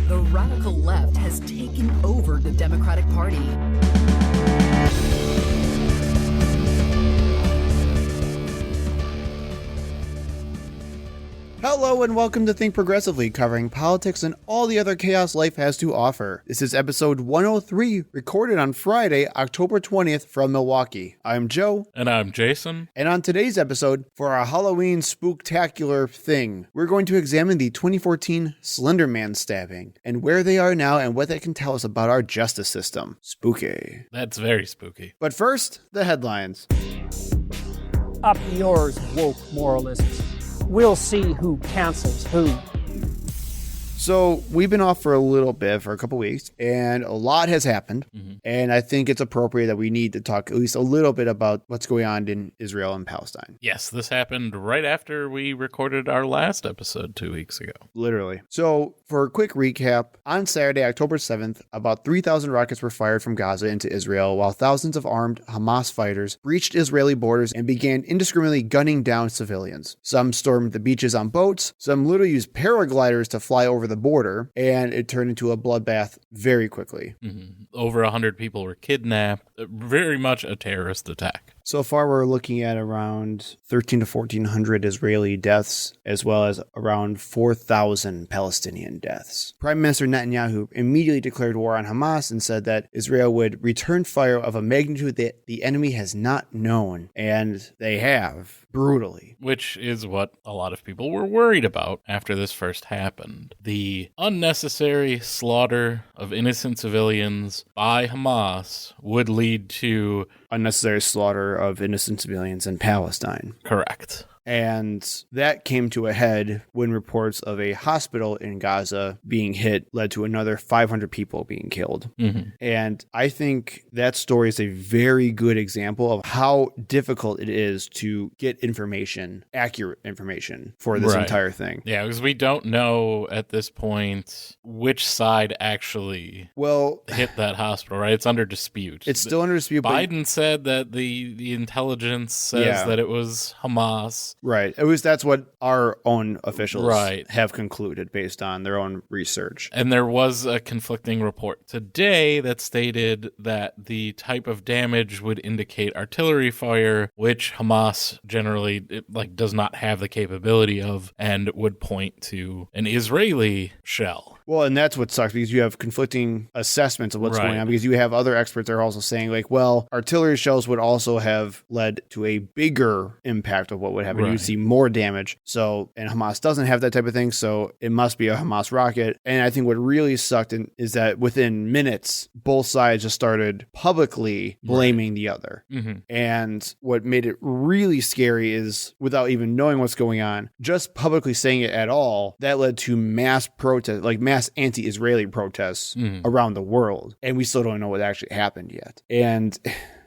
The radical left has taken over the Democratic Party. Hello and welcome to Think Progressively, covering politics and all the other chaos life has to offer. This is episode 103, recorded on Friday, October 20th from Milwaukee. I'm Joe. And I'm Jason. And on today's episode, for our Halloween spooktacular thing, we're going to examine the 2014 Slender Man Stabbing and where they are now and what that can tell us about our justice system. Spooky. That's very spooky. But first, the headlines. Up yours, woke moralists. We'll see who cancels who. So we've been off for a little bit, for a couple weeks, and a lot has happened. And I think it's appropriate that we need to talk at least a little bit about what's going on in Israel and Palestine. Yes, this happened right after we recorded our last episode 2 weeks ago. Literally. So for a quick recap, on Saturday, October 7th, about 3,000 rockets were fired from Gaza into Israel while thousands of armed Hamas fighters breached Israeli borders and began indiscriminately gunning down civilians. Some stormed the beaches on boats, some literally used paragliders to fly over the border, and it turned into a bloodbath very quickly. Over 100 people were kidnapped. Very much a terrorist attack. So far, we're looking at around 1,300 to 1,400 Israeli deaths, as well as around 4,000 Palestinian deaths. Prime Minister Netanyahu immediately declared war on Hamas and said that Israel would return fire of a magnitude that the enemy has not known, and they have, brutally. Which is what a lot of people were worried about after this first happened. The unnecessary slaughter of innocent civilians by Hamas would lead to unnecessary slaughter of innocent civilians in Palestine. Correct. And that came to a head when reports of a hospital in Gaza being hit led to another 500 people being killed. And I think that story is a very good example of how difficult it is to get information, accurate information for this entire thing. Yeah, because we don't know at this point which side actually hit that hospital, right? It's under dispute. It's still under dispute. Biden said that the intelligence says that it was Hamas. Right. That's what our own officials have concluded based on their own research. And there was a conflicting report today that stated that the type of damage would indicate artillery fire, which Hamas generally does not have the capability of, and would point to an Israeli shell. Well, and that's what sucks, because you have conflicting assessments of what's going on, because you have other experts that are also saying, artillery shells would also have led to a bigger impact of what would happen. You'd see more damage. So, and Hamas doesn't have that type of thing, so it must be a Hamas rocket. And I think what really sucked is that within minutes, both sides just started publicly blaming the other. And what made it really scary is, without even knowing what's going on, just publicly saying it at all, that led to mass protests, mass anti-Israeli protests around the world. And we still don't know what actually happened yet. And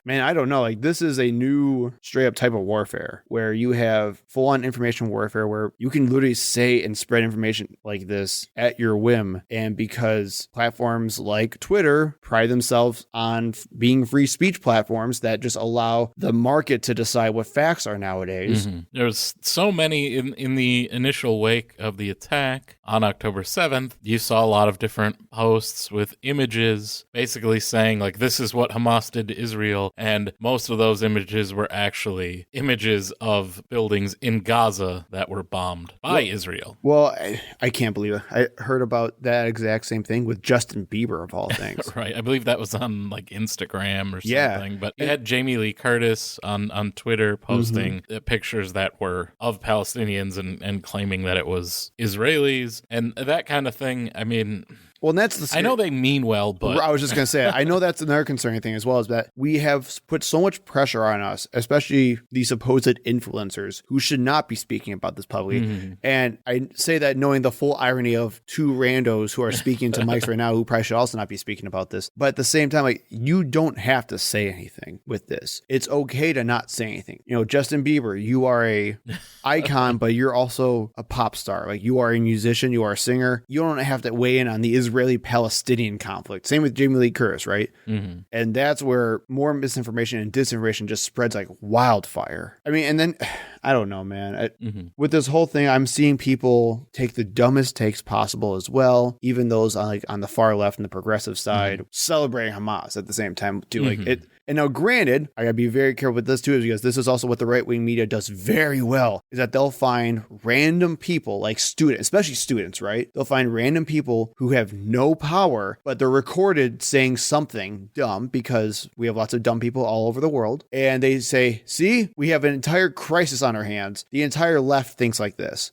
man, I don't know. This is a new straight up type of warfare where you have full on information warfare where you can literally say and spread information like this at your whim. And because platforms like Twitter pride themselves on being free speech platforms that just allow the market to decide what facts are nowadays. There's so many in the initial wake of the attack on October 7th. You saw a lot of different posts with images basically saying this is what Hamas did to Israel. And most of those images were actually images of buildings in Gaza that were bombed by Israel. Well, I can't believe it. I heard about that exact same thing with Justin Bieber, of all things. Right. I believe that was on Instagram or something. But you had Jamie Lee Curtis on Twitter posting pictures that were of Palestinians and claiming that it was Israelis and that kind of thing. I mean, Well, and that's I know they mean well, but I was just going to say, I know that's another concerning thing as well, is that we have put so much pressure on us, especially these supposed influencers who should not be speaking about this publicly. Mm-hmm. And I say that knowing the full irony of two randos who are speaking to mics right now who probably should also not be speaking about this. But at the same time, like, you don't have to say anything with this. It's okay to not say anything. You know, Justin Bieber, you are a icon, but you're also a pop star. Like, you are a musician, you are a singer. You don't have to weigh in on the Israeli Israeli-Palestinian conflict. Same with Jamie Lee Curtis, right? Mm-hmm. And that's where more misinformation and disinformation just spreads like wildfire. I mean, and then I don't know, man. With this whole thing, I'm seeing people take the dumbest takes possible as well. Even those on the far left and the progressive side celebrating Hamas at the same time too. Like it. And now, granted, I gotta be very careful with this too, because this is also what the right-wing media does very well, is that they'll find random people, like students, especially students, right? They'll find random people who have no power, but they're recorded saying something dumb, because we have lots of dumb people all over the world. And they say, see, we have an entire crisis on our hands. The entire left thinks like this.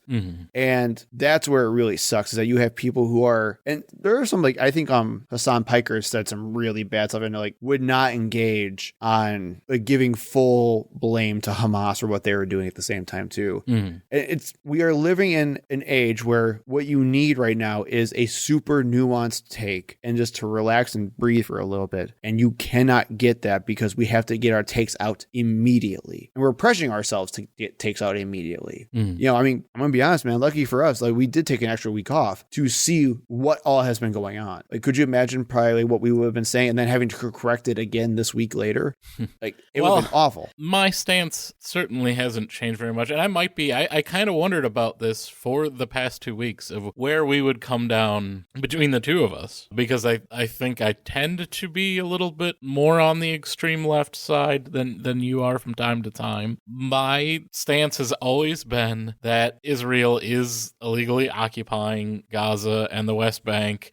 And that's where it really sucks, is that you have people who are, and there are some, like, I think Hassan Piker said some really bad stuff and like would not engage on like giving full blame to Hamas for what they were doing at the same time too. We are living in an age where what you need right now is a super nuanced take and just to relax and breathe for a little bit. And you cannot get that because we have to get our takes out immediately. And we're pressuring ourselves to get takes out immediately. You know, I mean, I'm gonna be honest, man, lucky for us, like we did take an extra week off to see what all has been going on. Like, could you imagine probably what we would have been saying and then having to correct it again this week later? Like, it would have been awful. My stance certainly hasn't changed very much. And I kind of wondered about this for the past 2 weeks of where we would come down between the two of us, because I think I tend to be a little bit more on the extreme left side than you are from time to time. My stance has always been that Israel is illegally occupying Gaza and the West Bank.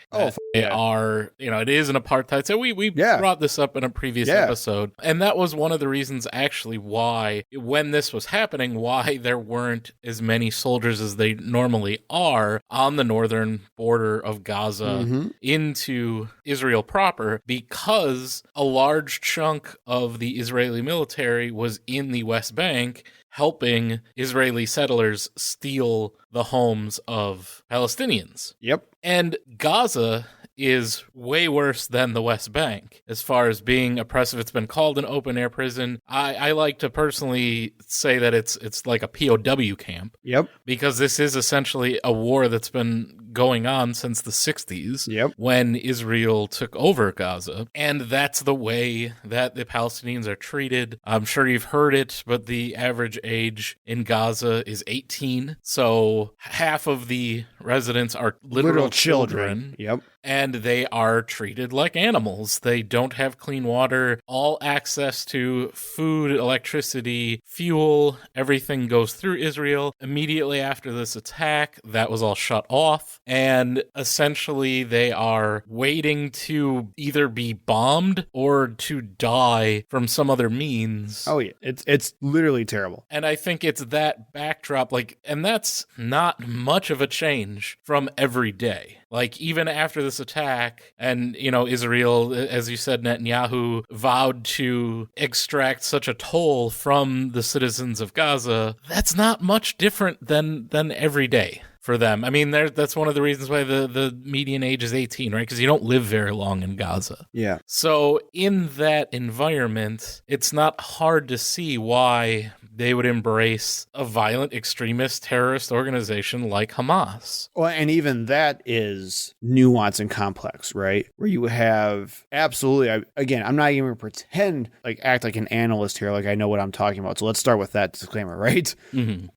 They are, you know, it is an apartheid. So we brought this up in a previous episode. And that was one of the reasons actually why, when this was happening, why there weren't as many soldiers as they normally are on the northern border of Gaza into Israel proper, because a large chunk of the Israeli military was in the West Bank helping Israeli settlers steal the homes of Palestinians. Yep. And Gaza is way worse than the West Bank as far as being oppressive. It's been called an open-air prison. I like to personally say that it's like a POW camp. Yep. Because this is essentially a war that's been going on since the 60s when Israel took over Gaza. And that's the way that the Palestinians are treated. I'm sure you've heard it, but the average age in Gaza is 18. So half of the residents are literal children. Yep. And they are treated like animals. They don't have clean water. All access to food, electricity, fuel, everything goes through Israel. Immediately after this attack, that was all shut off. And essentially, they are waiting to either be bombed or to die from some other means. Oh, yeah. It's literally terrible. And I think it's that backdrop, and that's not much of a change from every day. Like, even after this attack, and, you know, Israel, as you said, Netanyahu vowed to extract such a toll from the citizens of Gaza, that's not much different than every day for them. I mean, that's one of the reasons why the median age is 18, right? Because you don't live very long in Gaza. Yeah. So in that environment, it's not hard to see why they would embrace a violent extremist terrorist organization like Hamas. Well, and even that is nuanced and complex, right? Where you have absolutely, again, I'm not even going to pretend act like an analyst here, like I know what I'm talking about. So let's start with that disclaimer, right?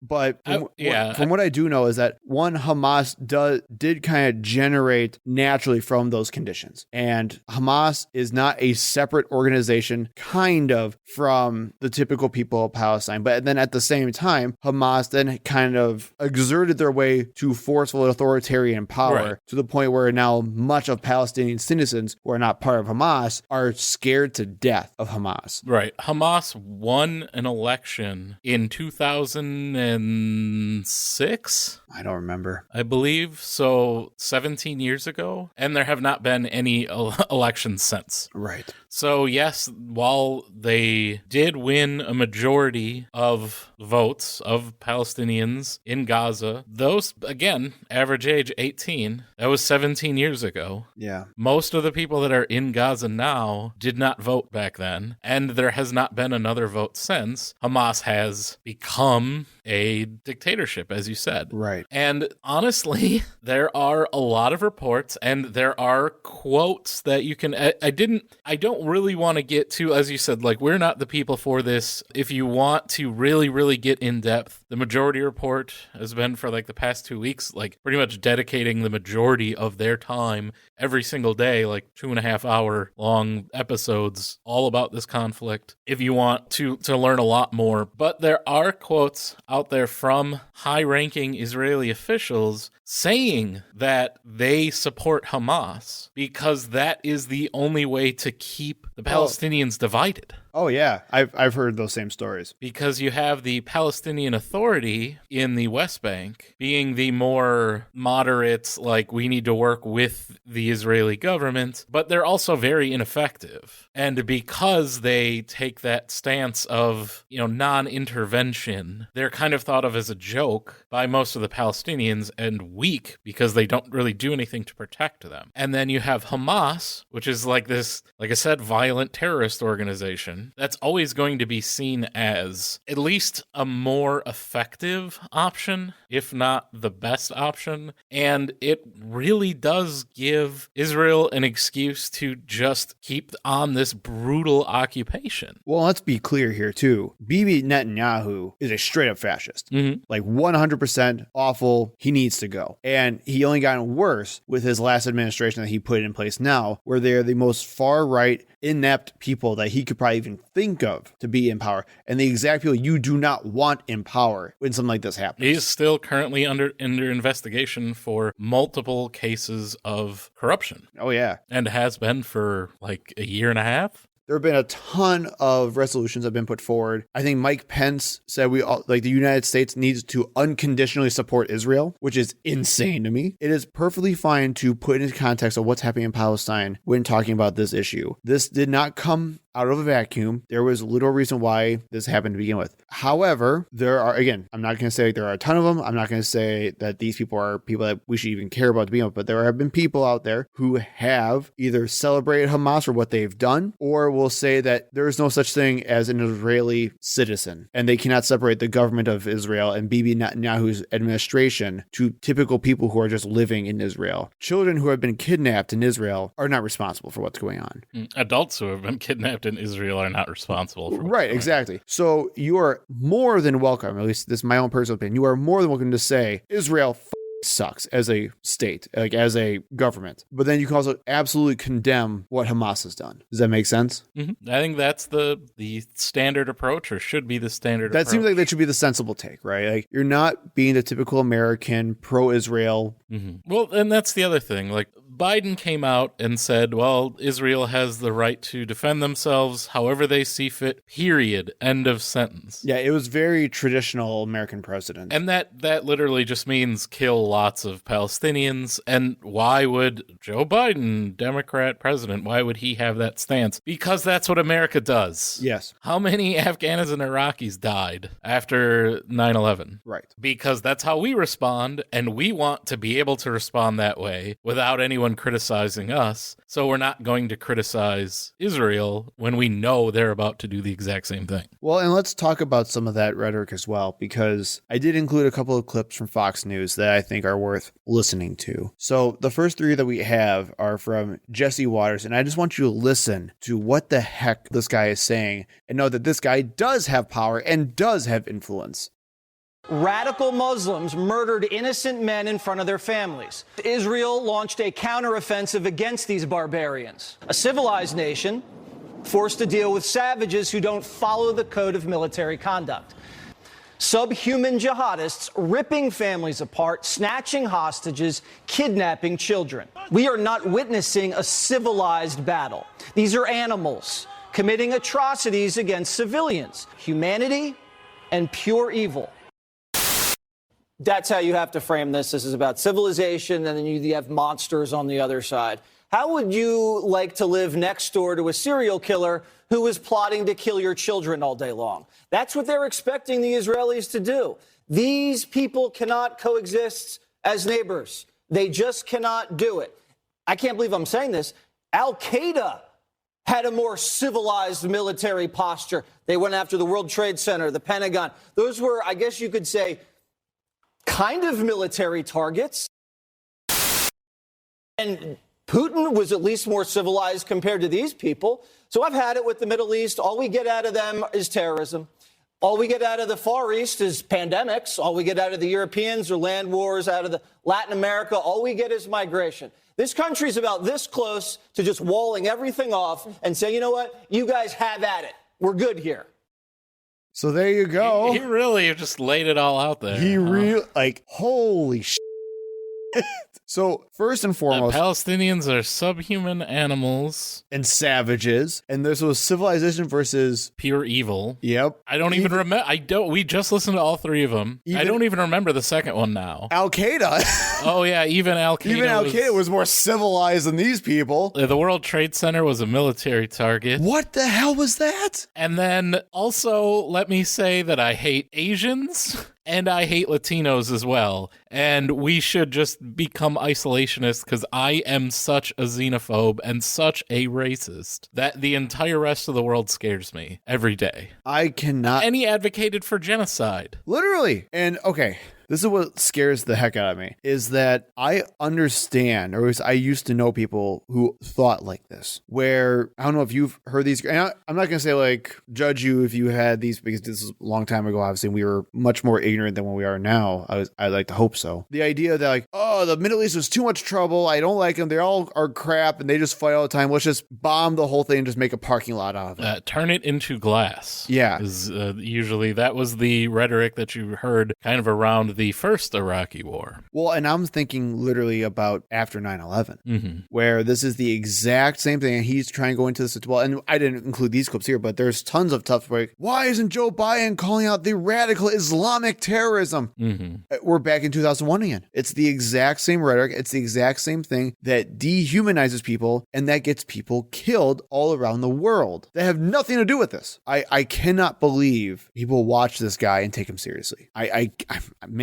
But from what I do know is that one, Hamas did kind of generate naturally from those conditions. And Hamas is not a separate organization kind of from the typical people of Palestine. But then at the same time, Hamas then kind of exerted their way to forceful authoritarian power to the point where now much of Palestinian citizens who are not part of Hamas are scared to death of Hamas. Right. Hamas won an election in 2006. I don't remember. I believe so, 17 years ago, and there have not been any elections since. Right. So yes, while they did win a majority of votes of Palestinians in Gaza, those, again, average age 18, that was 17 years ago. Yeah. Most of the people that are in Gaza now did not vote back then, and there has not been another vote since. Hamas has become a dictatorship, as you said. Right. And honestly, there are a lot of reports and there are quotes that you can, I don't really want to get to, as you said, like, we're not the people for this. If you want to really, really get in depth, the Majority Report has been for like the past 2 weeks, like pretty much dedicating the majority of their time every single day, like 2.5 hour long episodes all about this conflict. If you want to learn a lot more, but there are quotes out there from high-ranking Israeli officials saying that they support Hamas because that is the only way to keep the Palestinians divided. Oh, yeah. I've heard those same stories. Because you have the Palestinian Authority in the West Bank being the more moderate, like, we need to work with the Israeli government, but they're also very ineffective. And because they take that stance of, non-intervention, they're kind of thought of as a joke by most of the Palestinians and weak because they don't really do anything to protect them. And then you have Hamas, which is like this, like I said, violent terrorist organization that's always going to be seen as at least a more effective option, if not the best option. And it really does give Israel an excuse to just keep on this brutal occupation. Well, let's be clear here, too. Bibi Netanyahu is a straight-up fascist. Mm-hmm. Like, 100% awful. He needs to go. And he only gotten worse with his last administration that he put in place now, where they're the most far-right, inept people that he could probably even think of to be in power, and the exact people you do not want in power when something like this happens. He's still currently under investigation for multiple cases of corruption. Oh, yeah. And has been for like a year and a half. There have been a ton of resolutions that have been put forward. I think Mike Pence said the United States needs to unconditionally support Israel, which is insane to me. It is perfectly fine to put into context of what's happening in Palestine when talking about this issue. This did not come out of a vacuum. There was little reason why this happened to begin with. However, there are, again, I'm not going to say there are a ton of them. I'm not going to say that these people are people that we should even care about to begin with, but there have been people out there who have either celebrated Hamas for what they've done, or will say that there is no such thing as an Israeli citizen, and they cannot separate the government of Israel and Bibi Netanyahu's administration to typical people who are just living in Israel. Children who have been kidnapped in Israel are not responsible for what's going on. Adults who have been kidnapped in Israel are not responsible for right, exactly. So you are more than welcome, at least this is my own personal opinion, you are more than welcome to say Israel sucks as a state, like as a government. But then you can also absolutely condemn what Hamas has done. Does that make sense? Mm-hmm. I think that's the standard approach, or should be the standard approach. That seems like that should be the sensible take, right? Like, you're not being the typical American pro-Israel. Mm-hmm. Well, and that's the other thing. Like, Biden came out and said, well, Israel has the right to defend themselves however they see fit, period. End of sentence. Yeah, it was very traditional American president. And that literally just means kill lots of Palestinians. And why would Joe Biden, Democrat president, why would he have that stance? Because that's what America does. Yes. How many Afghans and Iraqis died after 9/11? Right. Because that's how we respond, and we want to be able to respond that way without anyone criticizing us. So we're not going to criticize Israel when we know they're about to do the exact same thing. Well, and let's talk about some of that rhetoric as well, because I did include a couple of clips from Fox News that I think are worth listening to. So the first three that we have are from Jesse Waters, and I just want you to listen to what the heck this guy is saying and know that this guy does have power and does have influence. Radical Muslims murdered innocent men in front of their families. Israel launched a counteroffensive against these barbarians. A civilized nation forced to deal with savages who don't follow the code of military conduct. Subhuman jihadists ripping families apart, snatching hostages, kidnapping children. We are not witnessing a civilized battle. These are animals committing atrocities against civilians. Humanity and pure evil. That's how you have to frame this. This is about civilization, and then you have monsters on the other side. How would you like to live next door to a serial killer who is plotting to kill your children all day long? That's what they're expecting the Israelis to do. These people cannot coexist as neighbors. They just cannot do it. I can't believe I'm saying this. Al-Qaeda had a more civilized military posture. They went after the World Trade Center, the Pentagon. Those were, I guess you could say, kind of military targets. And Putin was at least more civilized compared to these people. So I've had it with the Middle East. All we get out of them is terrorism. All we get out of the Far East is pandemics. All we get out of the Europeans are land wars. Out of the Latin America, all we get is migration. This country's about this close to just walling everything off and saying, you know what, you guys have at it. We're good here. So there you go. He really just laid it all out there. He really, like, holy shit. So first and foremost, Palestinians are subhuman animals and savages, and this was civilization versus pure evil. Yep. I don't even remember. We just listened to all three of them. I don't even remember the second one now. Al-Qaeda. Oh yeah, even Al-Qaeda. Even Al-Qaeda was more civilized than these people. The World Trade Center was a military target. What the hell was that? And then also, let me say that I hate Asians. And I hate Latinos as well. And we should just become isolationists because I am such a xenophobe and such a racist that the entire rest of the world scares me every day. I cannot. And he advocated for genocide. Literally. And okay. This is what scares the heck out of me, is that I understand, or at least I used to know people who thought like this, where, I don't know if you've heard these, and I'm not going to say like judge you if you had these, because this is a long time ago, obviously, and we were much more ignorant than what we are now. I like to hope so. The idea that like, oh, the Middle East is too much trouble, I don't like them, they all are crap, and they just fight all the time, let's just bomb the whole thing and just make a parking lot out of it. Turn it into glass. Yeah. Usually that was the rhetoric that you heard kind of around the first Iraqi war. Well, and I'm thinking literally about after 9/11, where this is the exact same thing. And he's trying to go into this as well. And I didn't include these clips here, but there's tons of stuff like, why isn't Joe Biden calling out the radical Islamic terrorism? We're back in 2001 again. It's the exact same rhetoric. It's the exact same thing that dehumanizes people and that gets people killed all around the world. They have nothing to do with this. I cannot believe people watch this guy and take him seriously.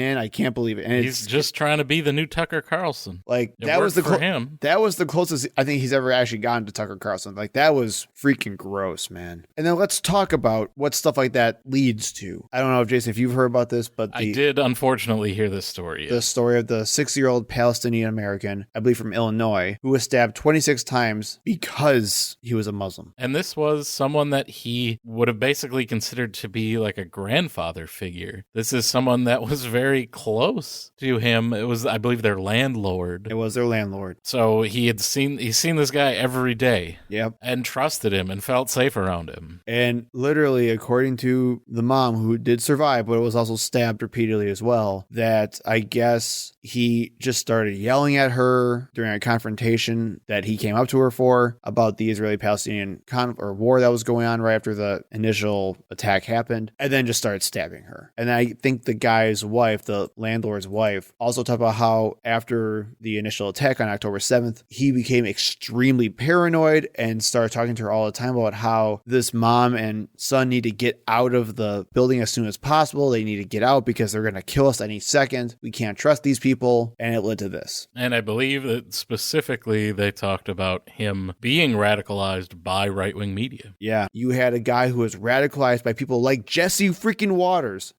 Man, I can't believe it. And he's just trying to be the new Tucker Carlson. Like it that was the for him. That was the closest I think he's ever actually gotten to Tucker Carlson. Like that was freaking gross, man. And then let's talk about what stuff like that leads to. I don't know if Jason, if you've heard about this, but I did unfortunately hear this story. The story of the 6-year-old Palestinian American, I believe from Illinois, who was stabbed 26 times because he was a Muslim. And this was someone that he would have basically considered to be like a grandfather figure. This is someone that was very close to him. It was, I believe, their landlord. It was their landlord. So he's seen this guy every day. Yep. And trusted him and felt safe around him. And literally, according to the mom who did survive, but was also stabbed repeatedly as well, that I guess he just started yelling at her during a confrontation that he came up to her for about the Israeli-Palestinian war that was going on right after the initial attack happened, and then just started stabbing her. And I think the guy's wife, the landlord's wife, also talked about how after the initial attack on October 7th, he became extremely paranoid and started talking to her all the time about how this mom and son need to get out of the building as soon as possible. They need to get out because they're going to kill us any second. We can't trust these people. And it led to this. And I believe that specifically they talked about him being radicalized by right-wing media. Yeah. You had a guy who was radicalized by people like Jesse freaking Waters.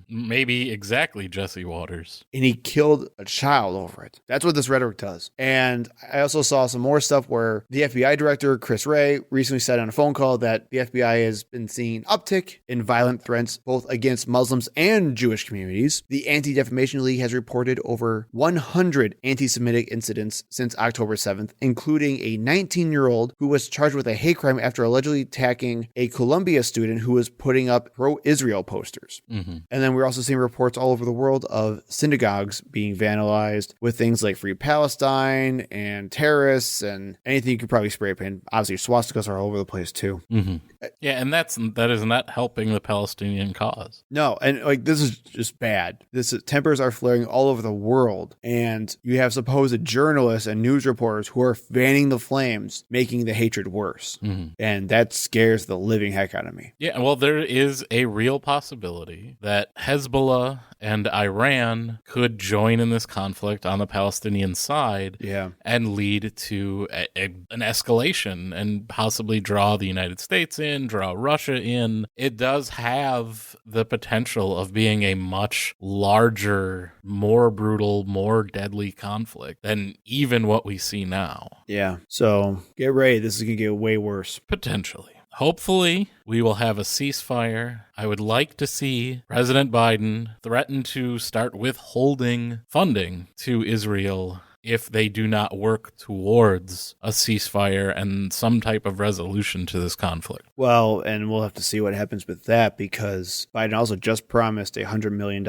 Maybe exactly Jesse Waters. And he killed a child over it. That's what this rhetoric does. And I also saw some more stuff where the FBI director, Chris Wray, recently said on a phone call that the FBI has been seeing uptick in violent threats both against Muslims and Jewish communities. The Anti-Defamation League has reported over 100 anti-Semitic incidents since October 7th, including a 19-year-old who was charged with a hate crime after allegedly attacking a Columbia student who was putting up pro-Israel posters. And then we're also seeing reports all over the world of synagogues being vandalized with things like Free Palestine and terrorists and anything you could probably spray paint. Obviously, swastikas are all over the place too. Mm-hmm. Yeah, and that is not helping the Palestinian cause. No, and like this is just bad. Tempers are flaring all over the world, and you have supposed journalists and news reporters who are fanning the flames, making the hatred worse. Mm-hmm. And that scares the living heck out of me. Yeah, well, there is a real possibility that Hezbollah and Iran could join in this conflict on the Palestinian side and lead to an escalation and possibly draw the United States in, draw Russia in. It does have the potential of being a much larger, more brutal, more deadly conflict than even what we see now. Yeah, so get ready. This is going to get way worse. Potentially. Hopefully, we will have a ceasefire. I would like to see President Biden threaten to start withholding funding to Israel if they do not work towards a ceasefire and some type of resolution to this conflict. Well, and we'll have to see what happens with that because Biden also just promised a $100 million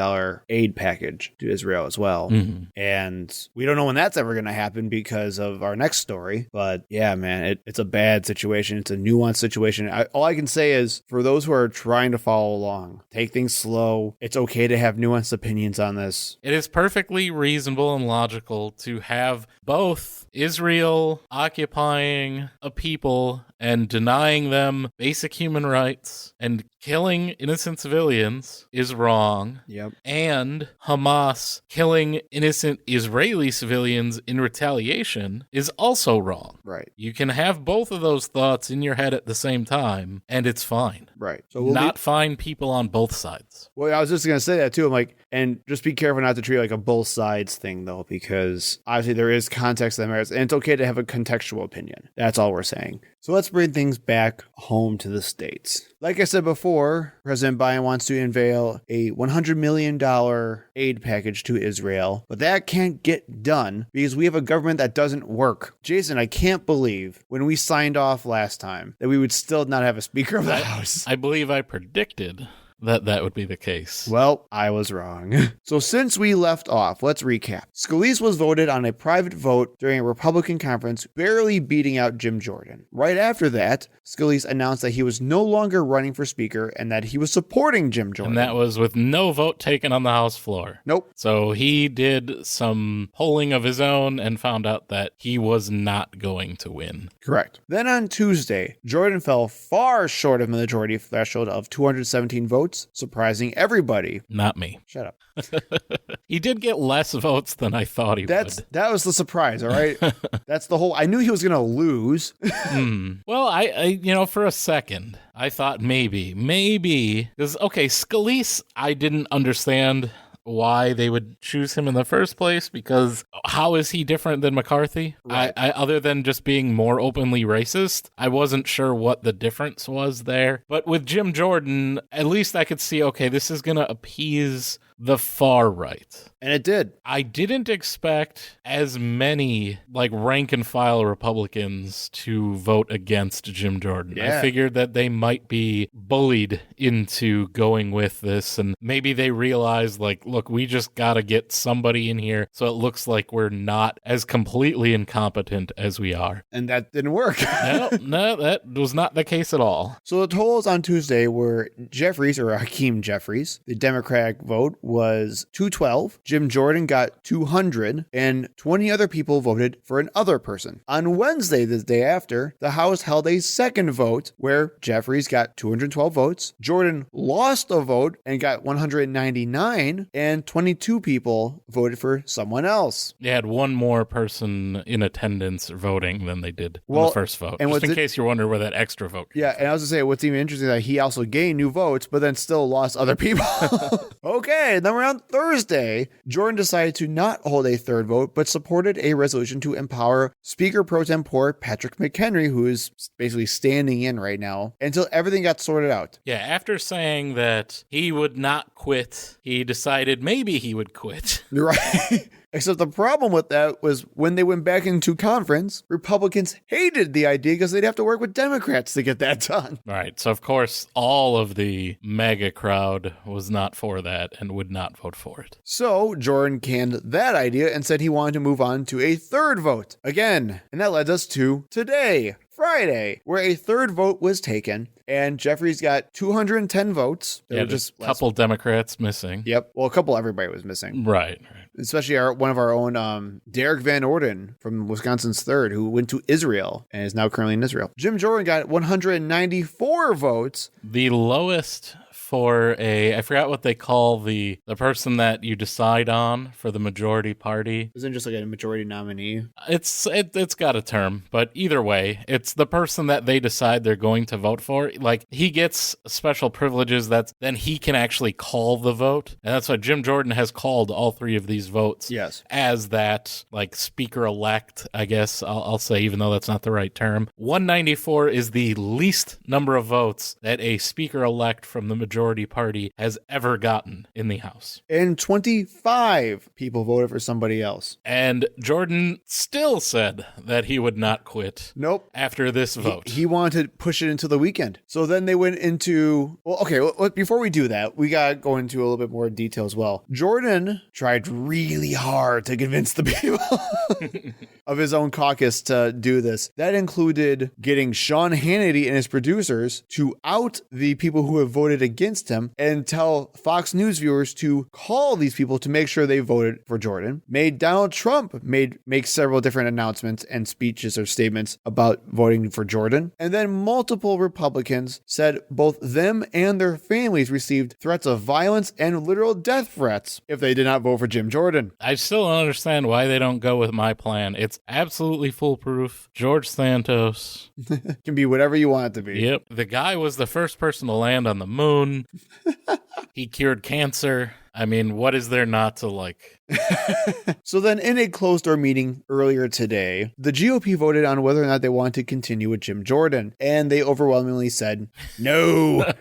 aid package to Israel as well. Mm-hmm. And we don't know when that's ever going to happen because of our next story. But yeah, man, it's a bad situation. It's a nuanced situation. All I can say is for those who are trying to follow along, take things slow. It's okay to have nuanced opinions on this. It is perfectly reasonable and logical to have both Israel occupying a people and denying them basic human rights and killing innocent civilians is wrong. Yep. And Hamas killing innocent Israeli civilians in retaliation is also wrong. Right. You can have both of those thoughts in your head at the same time, and it's fine. Right. So not find people on both sides. Well, I was just going to say that too. I'm like, and just be careful not to treat it like a both sides thing though, because obviously there is context that matters, and it's okay to have a contextual opinion. That's all we're saying. So let's bring things back home to the States. Like I said before, President Biden wants to unveil a $100 million aid package to Israel, but that can't get done because we have a government that doesn't work. Jason, I can't believe when we signed off last time that we would still not have a Speaker of the House. I believe I predicted that would be the case. Well, I was wrong. So since we left off, let's recap. Scalise was voted on a private vote during a Republican conference, barely beating out Jim Jordan. Right after that, Scalise announced that he was no longer running for Speaker and that he was supporting Jim Jordan. And that was with no vote taken on the House floor. Nope. So he did some polling of his own and found out that he was not going to win. Correct. Then on Tuesday, Jordan fell far short of the majority threshold of 217 votes, surprising everybody. Not me. Shut up. He did get less votes than I thought he would. That was the surprise, all right? That's the whole... I knew he was going to lose. Well, I for a second, I thought maybe. Because, okay, Scalise, I didn't understand why they would choose him in the first place, because how is he different than McCarthy? Right. I other than just being more openly racist, I wasn't sure what the difference was there. But with Jim Jordan, at least I could see, okay, this is going to appease the far right. And it did. I didn't expect as many rank and file Republicans to vote against Jim Jordan. Yeah. I figured that they might be bullied into going with this, and maybe they realized look, we just got to get somebody in here so it looks like we're not as completely incompetent as we are. And that didn't work. No, that was not the case at all. So the totals on Tuesday were Jeffries, or Hakeem Jeffries. The Democratic vote was 212. Jim Jordan got 200, and 20 other people voted for another person. On Wednesday, the day after, the House held a second vote where Jeffries got 212 votes. Jordan lost a vote and got 199, and 22 people voted for someone else. They had one more person in attendance voting than they did on the first vote. And just in case you're wondering where that extra vote came and I was going to say, what's even interesting is that he also gained new votes, but then still lost other people. Okay, then around Thursday, Jordan decided to not hold a third vote, but supported a resolution to empower Speaker pro tempore Patrick McHenry, who is basically standing in right now, until everything got sorted out. Yeah, after saying that he would not quit, he decided maybe he would quit. Right. Except the problem with that was when they went back into conference, Republicans hated the idea because they'd have to work with Democrats to get that done. Right. So, of course, all of the MAGA crowd was not for that and would not vote for it. So Jordan canned that idea and said he wanted to move on to a third vote again. And that led us to today, Friday, where a third vote was taken. And Jeffries got 210 votes. Yeah, just a couple Democrats missing. Yep. Well, a couple everybody was missing. Right. Especially one of our own, Derek Van Orden from Wisconsin's 3rd, who went to Israel and is now currently in Israel. Jim Jordan got 194 votes. The lowest for I forgot what they call the person that you decide on for the majority party. Isn't it just like a majority nominee? It's got a term, but either way, it's the person that they decide they're going to vote for. Like, he gets special privileges then he can actually call the vote. And that's why Jim Jordan has called all three of these votes. Yes. As that, like, speaker-elect, I guess I'll say, even though that's not the right term. 194 is the least number of votes that a speaker-elect from the majority party has ever gotten in the House. And 25 people voted for somebody else. And Jordan still said that he would not quit. Nope. After this vote. He wanted to push it into the weekend. So then they went into, before we do that, we got to go into a little bit more detail as well. Jordan tried really hard to convince the people of his own caucus to do this. That included getting Sean Hannity and his producers to out the people who have voted against him and tell Fox News viewers to call these people to make sure they voted for Jordan. Made Donald Trump make several different announcements and speeches or statements about voting for Jordan. And then multiple Republicans said both them and their families received threats of violence and literal death threats if they did not vote for Jim Jordan. I still don't understand why they don't go with my plan. It's absolutely foolproof. George Santos. Can be whatever you want it to be. Yep. The guy was the first person to land on the moon. He cured cancer. I mean, what is there not to like? So then in a closed-door meeting earlier today, the GOP voted on whether or not they wanted to continue with Jim Jordan, and they overwhelmingly said no.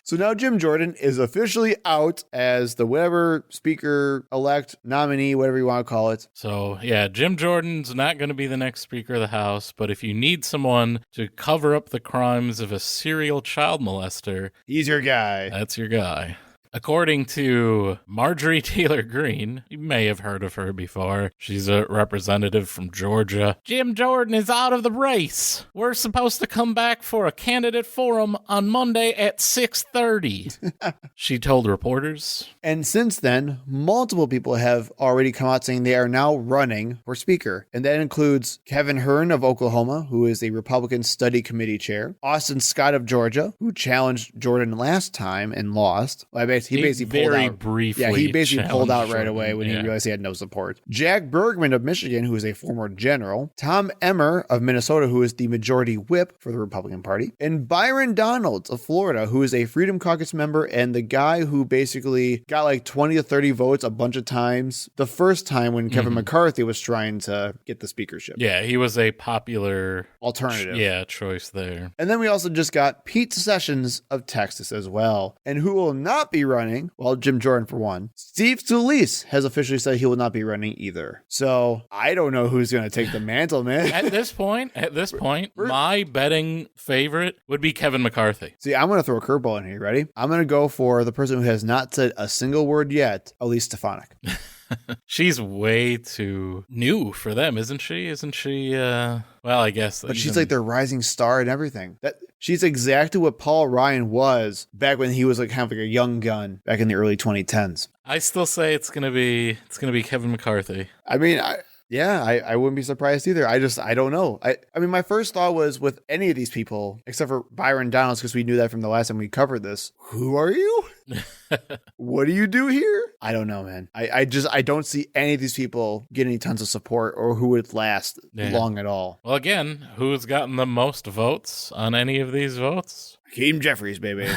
So now Jim Jordan is officially out as the whatever speaker-elect nominee, whatever you want to call it. So, yeah, Jim Jordan's not going to be the next Speaker of the House, but if you need someone to cover up the crimes of a serial child molester, he's your guy. That's your guy. According to Marjorie Taylor Greene, you may have heard of her before. She's a representative from Georgia. Jim Jordan is out of the race. We're supposed to come back for a candidate forum on Monday at 6:30. She told reporters. And since then, multiple people have already come out saying they are now running for speaker. And that includes Kevin Hern of Oklahoma, who is a Republican Study Committee chair. Austin Scott of Georgia, who challenged Jordan last time and lost. He basically pulled out. Briefly. Yeah, he basically pulled out right away when he Yeah. realized he had no support. Jack Bergman of Michigan, who is a former general. Tom Emmer of Minnesota, who is the majority whip for the Republican Party. And Byron Donalds of Florida, who is a Freedom Caucus member and the guy who basically got like 20 to 30 votes a bunch of times the first time when Kevin McCarthy was trying to get the speakership. Yeah, he was a popular alternative. Choice there. And then we also just got Pete Sessions of Texas as well. And who will not be running? Well, Jim Jordan for one. Steve Scalise has officially said he will not be running either. So I don't know who's going to take the mantle, man. At this point, my betting favorite would be Kevin McCarthy. See, I'm going to throw a curveball in here. Ready? I'm going to go for the person who has not said a single word yet, Elise Stefanik. She's way too new for them, isn't she? Well, I guess. But she's like their rising star and everything. She's exactly what Paul Ryan was back when he was like kind of like a young gun back in the early 2010s. I still say it's gonna be Kevin McCarthy. I mean, I wouldn't be surprised either. I don't know. I mean, my first thought was with any of these people, except for Byron Donalds, because we knew that from the last time we covered this. Who are you? What do you do here? I don't know, man. I don't see any of these people getting tons of support or who would last long at all. Well, again, who's gotten the most votes on any of these votes? Hakeem Jeffries, baby.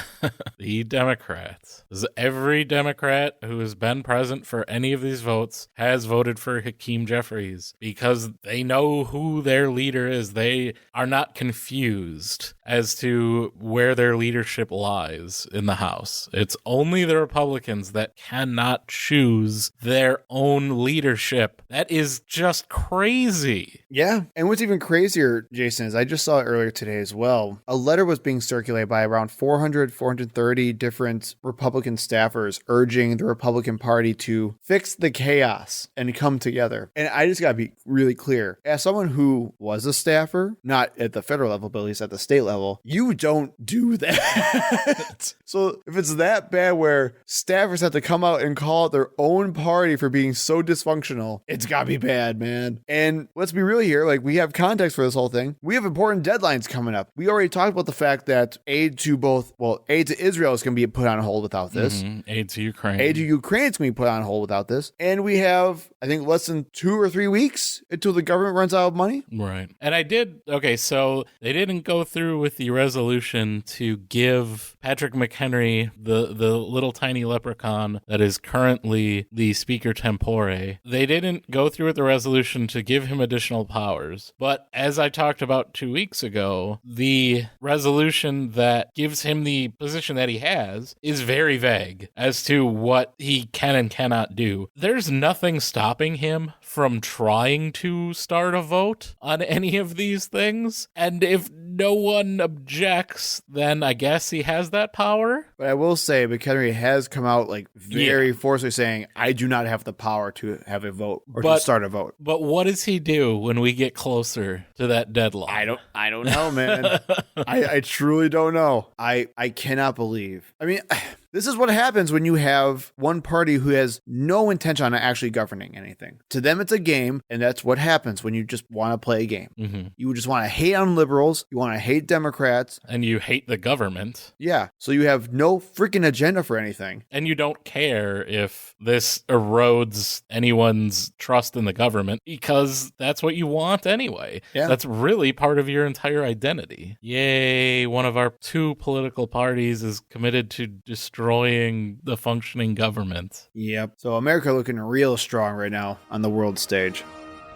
The Democrats. Every Democrat who has been present for any of these votes has voted for Hakeem Jeffries because they know who their leader is. They are not confused as to where their leadership lies in the House. It's only only the Republicans that cannot choose their own leadership. That is just crazy. Yeah. And what's even crazier, Jason, is I just saw it earlier today as well. A letter was being circulated by around 430 different Republican staffers urging the Republican Party to fix the chaos and come together. And I just got to be really clear. As someone who was a staffer, not at the federal level, but at least at the state level, you don't do that. So if it's that bad where staffers have to come out and call out their own party for being so dysfunctional, it's got to be bad, man. And let's be real here. Like, we have context for this whole thing. We have important deadlines coming up. We already talked about the fact that aid to Israel is going to be put on hold without this. Aid to Ukraine. Aid to Ukraine is going to be put on hold without this. And we have, I think, less than 2 or 3 weeks until the government runs out of money. Right. And so they didn't go through with the resolution to give Patrick McHenry, the little tiny leprechaun that is currently the Speaker Tempore. They didn't go through with the resolution to give him additional powers. But as I talked about 2 weeks ago, the resolution that gives him the position that he has is very vague as to what he can and cannot do. There's nothing stopping him from trying to start a vote on any of these things. And if no one objects, then I guess he has that power. But I will say, McHenry has come out like very forcefully saying, I do not have the power to have a vote or to start a vote. But what does he do when we get closer to that deadline? I don't know, man. I truly don't know. I cannot believe. I mean, this is what happens when you have one party who has no intention on actually governing anything. To them, it's a game, and that's what happens when you just want to play a game. Mm-hmm. You just want to hate on liberals, you want to hate Democrats. And you hate the government. Yeah, so you have no freaking agenda for anything. And you don't care if this erodes anyone's trust in the government, because that's what you want anyway. Yeah. That's really part of your entire identity. Yay, one of our 2 political parties is committed to destroying the functioning government. Yep. So America looking real strong right now on the world stage.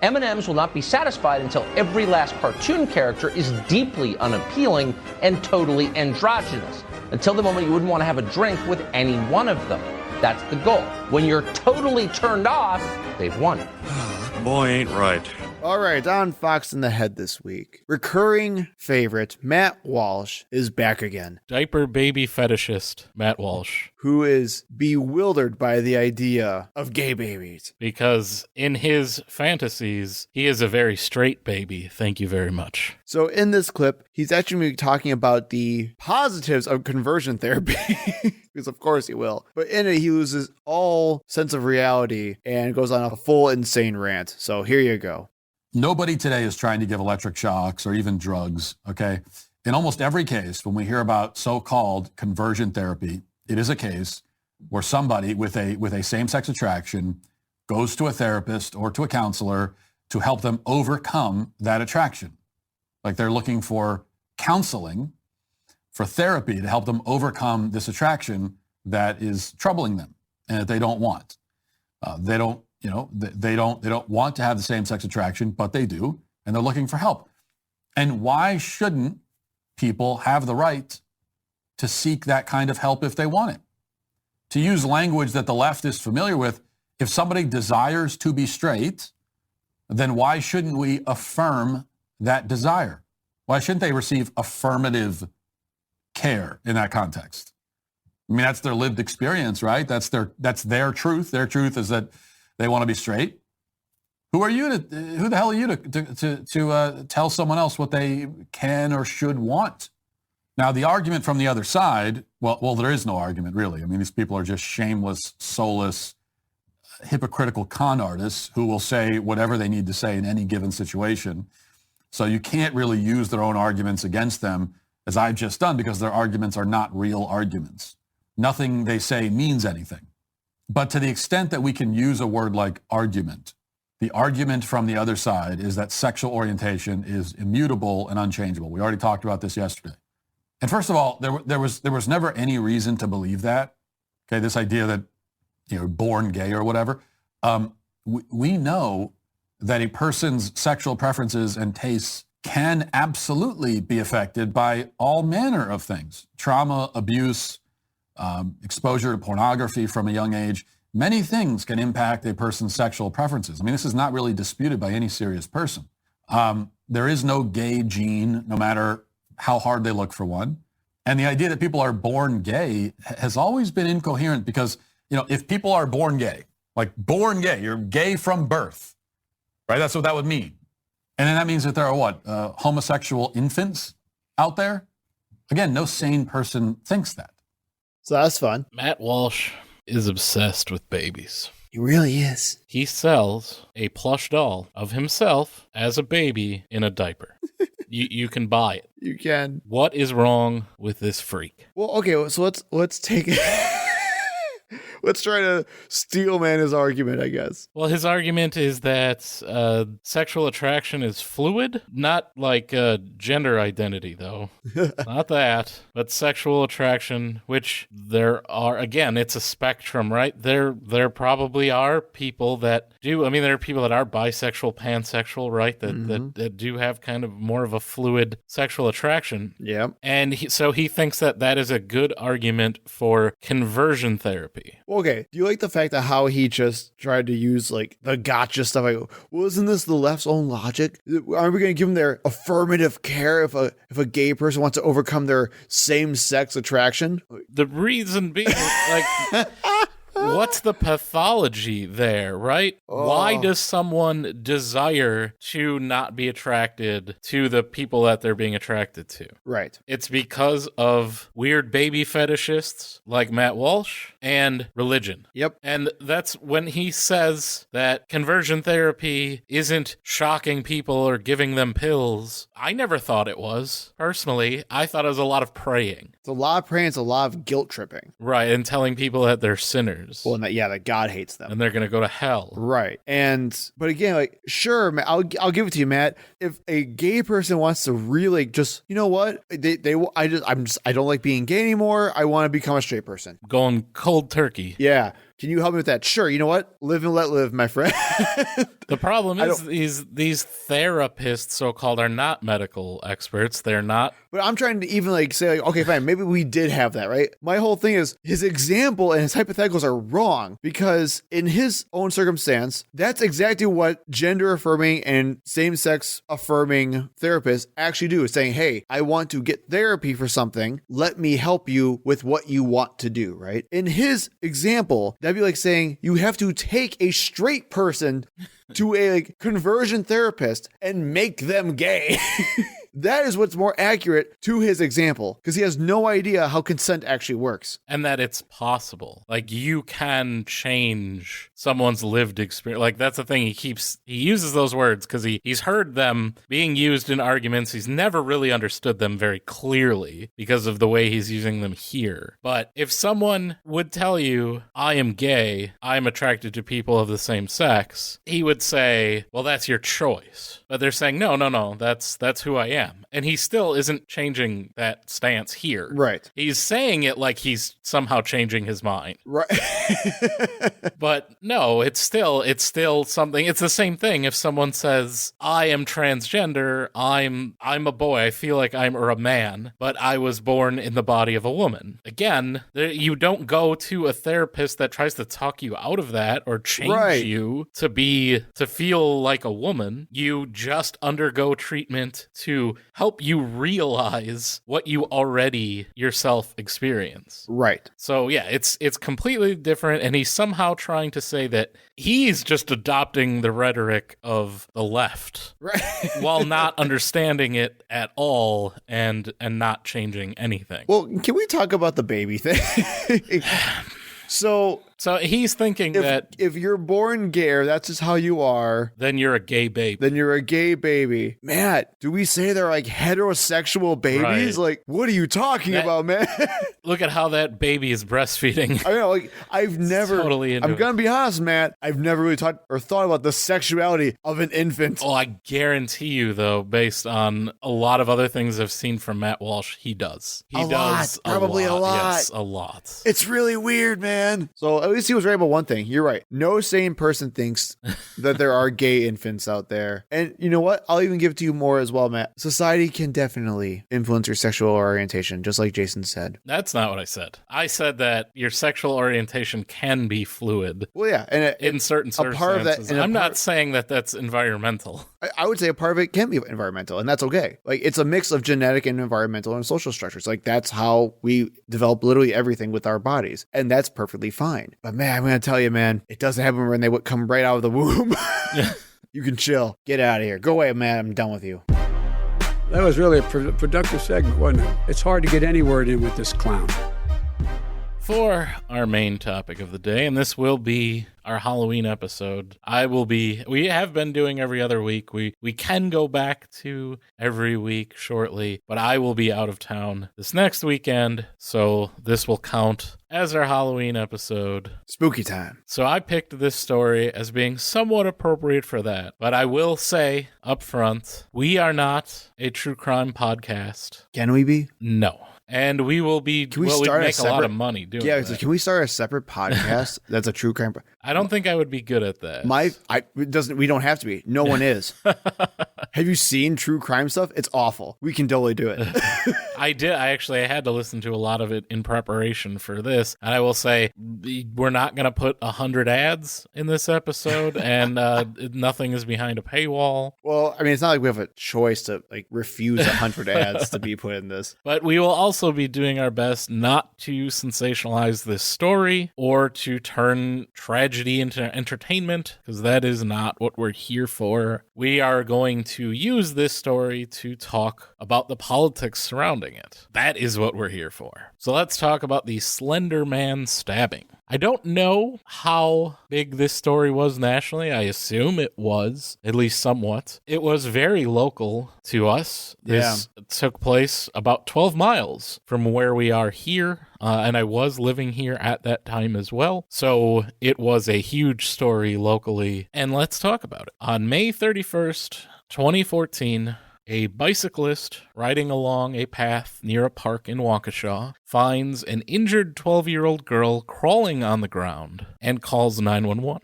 M&Ms will not be satisfied until every last cartoon character is deeply unappealing and totally androgynous. Until the moment you wouldn't want to have a drink with any one of them. That's the goal. When you're totally turned off, they've won. Boy ain't right. All right, on Fox in the Head this week, recurring favorite Matt Walsh is back again. Diaper baby fetishist Matt Walsh. Who is bewildered by the idea of gay babies. Because in his fantasies, he is a very straight baby. Thank you very much. So in this clip, he's actually talking about the positives of conversion therapy. Because of course he will. But in it, he loses all sense of reality and goes on a full insane rant. So here you go. Nobody today is trying to give electric shocks or even drugs, okay? In almost every case, when we hear about so-called conversion therapy, it is a case where somebody with a same-sex attraction goes to a therapist or to a counselor to help them overcome that attraction. Like they're looking for counseling, for therapy to help them overcome this attraction that is troubling them and that they don't want. They don't want to have the same-sex attraction, but they do, and they're looking for help. And why shouldn't people have the right to seek that kind of help if they want it? To use language that the left is familiar with, if somebody desires to be straight, then why shouldn't we affirm that desire? Why shouldn't they receive affirmative care in that context? I mean, that's their lived experience, right? That's their truth. Their truth is that they want to be straight. Who the hell are you to tell someone else what they can or should want? Now, the argument from the other side, well, there is no argument, really. I mean, these people are just shameless, soulless, hypocritical con artists who will say whatever they need to say in any given situation. So you can't really use their own arguments against them, as I've just done, because their arguments are not real arguments. Nothing they say means anything. But to the extent that we can use a word like argument, the argument from the other side is that sexual orientation is immutable and unchangeable. We already talked about this yesterday. And first of all, there was never any reason to believe that. Okay, this idea that born gay or whatever. We know that a person's sexual preferences and tastes can absolutely be affected by all manner of things: trauma, abuse, exposure to pornography from a young age. Many things can impact a person's sexual preferences. I mean, this is not really disputed by any serious person. There is no gay gene, no matter how hard they look for one. And the idea that people are born gay has always been incoherent because, if people are born gay, like born gay, you're gay from birth, right? That's what that would mean. And then that means that there are homosexual infants out there? Again, no sane person thinks that. So that's fun. Matt Walsh is obsessed with babies. He really is. He sells a plush doll of himself as a baby in a diaper. You can buy it. You can. What is wrong with this freak? Well, okay, so let's take it. Let's try to steel man his argument, I guess. Well, his argument is that sexual attraction is fluid, not like gender identity, though. Not that, but sexual attraction, which there are, again, it's a spectrum, right? There probably are people that do, there are people that are bisexual, pansexual, right? That do have kind of more of a fluid sexual attraction. Yeah. And so he thinks that is a good argument for conversion therapy. Okay, do you like the fact that how he just tried to use like the gotcha stuff? Like, well, isn't this the left's own logic? Aren't we going to give them their affirmative care if a gay person wants to overcome their same-sex attraction? The reason being, like, what's the pathology there, right? Why does someone desire to not be attracted to the people that they're being attracted to? Right. It's because of weird baby fetishists like Matt Walsh and religion. Yep. And that's when he says that conversion therapy isn't shocking people or giving them pills. I never thought it was. Personally, I thought it was a lot of praying. It's a lot of praying. It's a lot of guilt tripping. Right, and telling people that they're sinners. Well, that God hates them. And they're going to go to hell. Right. But again, like, sure, I'll give it to you, Matt. If a gay person wants to really just, you know what? I don't like being gay anymore. I want to become a straight person. Going cold turkey. Yeah. Can you help me with that? Sure. You know what? Live and let live, my friend. The problem is these therapists, so-called, are not medical experts. They're not. But I'm trying to even like say, like, okay, fine, maybe we did have that, right? My whole thing is his example and his hypotheticals are wrong because in his own circumstance, that's exactly what gender affirming and same-sex affirming therapists actually do, is saying, hey, I want to get therapy for something. Let me help you with what you want to do, right? In his example, that'd be like saying you have to take a straight person to a conversion therapist and make them gay. That is what's more accurate to his example, because he has no idea how consent actually works. And that it's possible. Like, you can change someone's lived experience. Like, that's the thing. He uses those words because he's heard them being used in arguments. He's never really understood them very clearly because of the way he's using them here. But if someone would tell you, I am gay, I'm attracted to people of the same sex, he would say, well, that's your choice. But they're saying, no, that's who I am. And he still isn't changing that stance here. Right. He's saying it like he's somehow changing his mind. Right. But no, it's still something. It's the same thing. If someone says, I am transgender, I'm a boy, I feel like I'm a man, but I was born in the body of a woman. Again, you don't go to a therapist that tries to talk you out of that or change you to feel like a woman. You just undergo treatment to help you realize what you already yourself experience. Right. So yeah, it's completely different, and he's somehow trying to say that he's just adopting the rhetoric of the left, right, while not understanding it at all and not changing anything. Well, can we talk about the baby thing? So he's thinking that if you're born gay, or that's just how you are, then you're a gay baby. Then you're a gay baby. Matt, do we say they're like heterosexual babies? Right. Like, what are you talking about, man? Look at how that baby is breastfeeding. I know, like, I've never, totally into I'm going to be honest, Matt, I've never really thought about the sexuality of an infant. Oh, I guarantee you, though, based on a lot of other things I've seen from Matt Walsh, he does. He does probably a lot. Yes, a lot. It's really weird, man. So at least he was right about one thing. You're right. No sane person thinks that there are gay infants out there. And you know what? I'll even give it to you more as well, Matt. Society can definitely influence your sexual orientation, just like Jason said. That's not what I said. I said that your sexual orientation can be fluid. Well, yeah. And in certain circumstances. I'm not saying that that's environmental. I would say a part of it can be environmental, and that's okay. Like, it's a mix of genetic and environmental and social structures. Like, that's how we develop literally everything with our bodies, and that's perfectly fine. But man, I'm going to tell you, man, it doesn't happen when they would come right out of the womb. You can chill. Get out of here. Go away, man. I'm done with you. That was really a productive segment, wasn't it? It's hard to get any word in with this clown. For our main topic of the day, and this will be our Halloween episode, we have been doing every other week. We can go back to every week shortly, but I will be out of town this next weekend, so this will count as our Halloween episode. Spooky time. So I picked this story as being somewhat appropriate for that, but I will say up front, we are not a true crime podcast. Can we be? No. And we will be, we make a lot of money doing that. Can we start a separate podcast that's a true crime? I don't think I would be good at that. We don't have to be. No one is. Have you seen true crime stuff? It's awful. We can totally do it. I did. I had to listen to a lot of it in preparation for this. And I will say, we're not going to put 100 ads in this episode, and nothing is behind a paywall. Well, I mean, it's not like we have a choice to refuse 100 ads to be put in this. But we will also be doing our best not to sensationalize this story or to turn tragedy into entertainment, because that is not what we're here for. We are going to use this story to talk about the politics surrounding it. That is what we're here for. So let's talk about the Slender Man Stabbing. I don't know how big this story was nationally. I assume it was, at least somewhat. It was very local to us. This took place about 12 miles from where we are here, and I was living here at that time as well. So it was a huge story locally, and let's talk about it. On May 31st, 2014, a bicyclist riding along a path near a park in Waukesha finds an injured 12-year-old girl crawling on the ground and calls 911.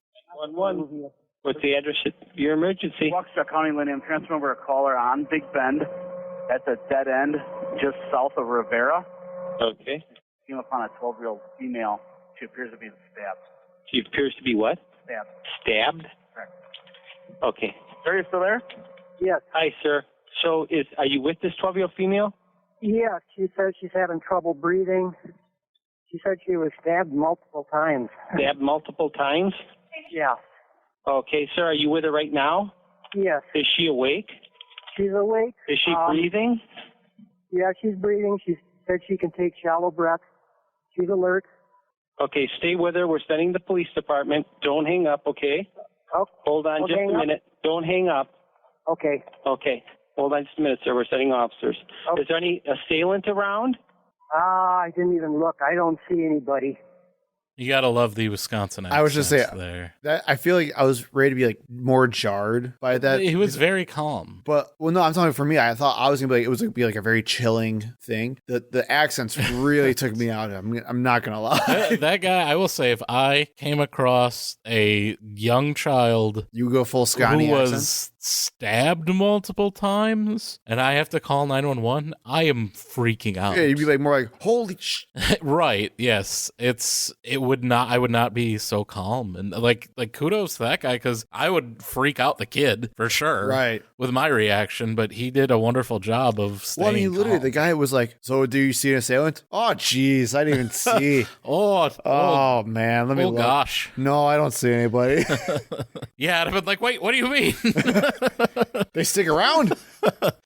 911. What's the address of your emergency? Waukesha County, Lindy. I'm transferring over a caller on Big Bend. That's a dead end just south of Rivera. Okay. Came upon a 12-year-old female. She appears to be stabbed. She appears to be what? Stabbed. Stabbed? Correct. Okay. Sir, are you still there? Yes. Hi, sir. So are you with this 12-year-old female? Yeah, she said she's having trouble breathing. She said she was stabbed multiple times. Stabbed multiple times? Yeah. Okay, sir, are you with her right now? Yes. Is she awake? She's awake. Is she breathing? Yeah, she's breathing. She said she can take shallow breaths. She's alert. Okay, stay with her. We're sending the police department. Don't hang up, okay? Oh, hold on just a minute. Don't hang up. Okay. Okay. Hold on just a minute, sir. We're sending officers. Okay. Is there any assailant around? I didn't even look. I don't see anybody. You gotta love the Wisconsin accent. I was just saying there. That I feel like I was ready to be more jarred by that. He was very calm. But no, I'm talking for me. I thought I was gonna be it was gonna be a very chilling thing. The accents really took me out. I'm not gonna lie. That guy, I will say, if I came across a young child, you go full Scotty who accent? was stabbed multiple times, and I have to call 911, I am freaking out. Yeah, you'd be more like, holy sh. Right? Yes, I would not be so calm, and like kudos to that guy, because I would freak out the kid for sure, right, with my reaction. But he did a wonderful job of staying. Well, I mean, literally, calm. The guy was like, "So, do you see an assailant?" Oh, jeez, I didn't even see. oh man, let me. look. Gosh, no, I don't see anybody. Yeah, I'd have been like, wait, what do you mean? They stick around.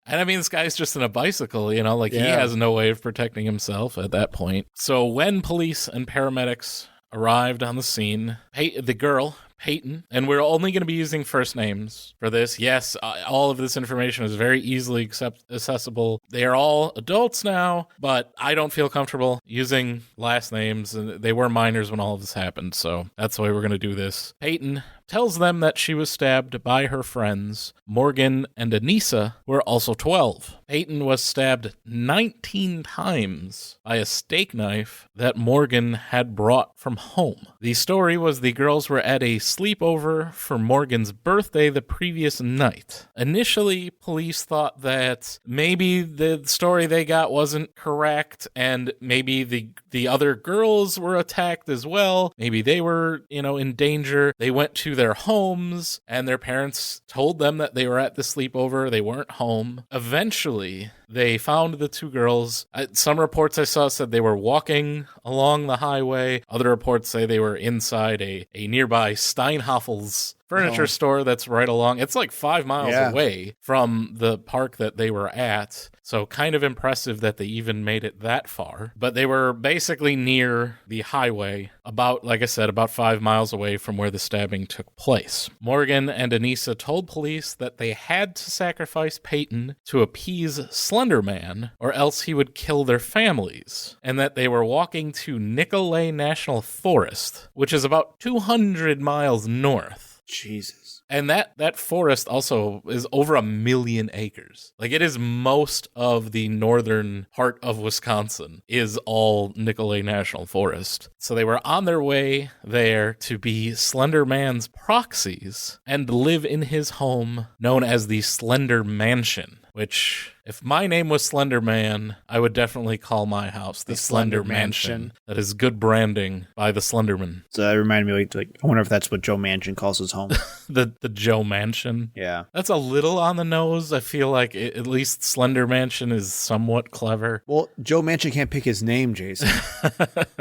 And I mean, this guy's just in a bicycle, he has no way of protecting himself at that point. So when police and paramedics arrived on the scene, the girl, Peyton, and we're only going to be using first names for this. Yes, all of this information is very easily accessible. They are all adults now, but I don't feel comfortable using last names. They were minors when all of this happened, so that's the way we're going to do this. Peyton tells them that she was stabbed by her friends, Morgan and Anissa, who were also 12. Peyton was stabbed 19 times by a steak knife that Morgan had brought from home. The story was the girls were at a sleepover for Morgan's birthday the previous night. Initially, police thought that maybe the story they got wasn't correct, and maybe the other girls were attacked as well. Maybe they were, in danger. They went to their homes, and their parents told them that they were at the sleepover. They weren't home. Eventually, they found the two girls. Some reports I saw said they were walking along the highway. Other reports say they were inside a nearby Steinhoffel's furniture store that's right along. It's like 5 miles away from the park that they were at. So kind of impressive that they even made it that far. But they were basically near the highway, about 5 miles away from where the stabbing took place. Morgan and Anissa told police that they had to sacrifice Peyton to appease Slender Man, or else he would kill their families, and that they were walking to Nicolet National Forest, which is about 200 miles north. Jesus. And that forest also is over 1 million acres. Like, it is most of the northern part of Wisconsin is all Nicolet National Forest. So they were on their way there to be Slender Man's proxies and live in his home known as the Slender Mansion, which, if my name was Slender Man, I would definitely call my house the Slender Mansion. That is good branding by the Slenderman. So that reminded me, like I wonder if that's what Joe Manchin calls his home. the Joe Mansion? Yeah. That's a little on the nose. I feel like at least Slender Mansion is somewhat clever. Well, Joe Manchin can't pick his name, Jason.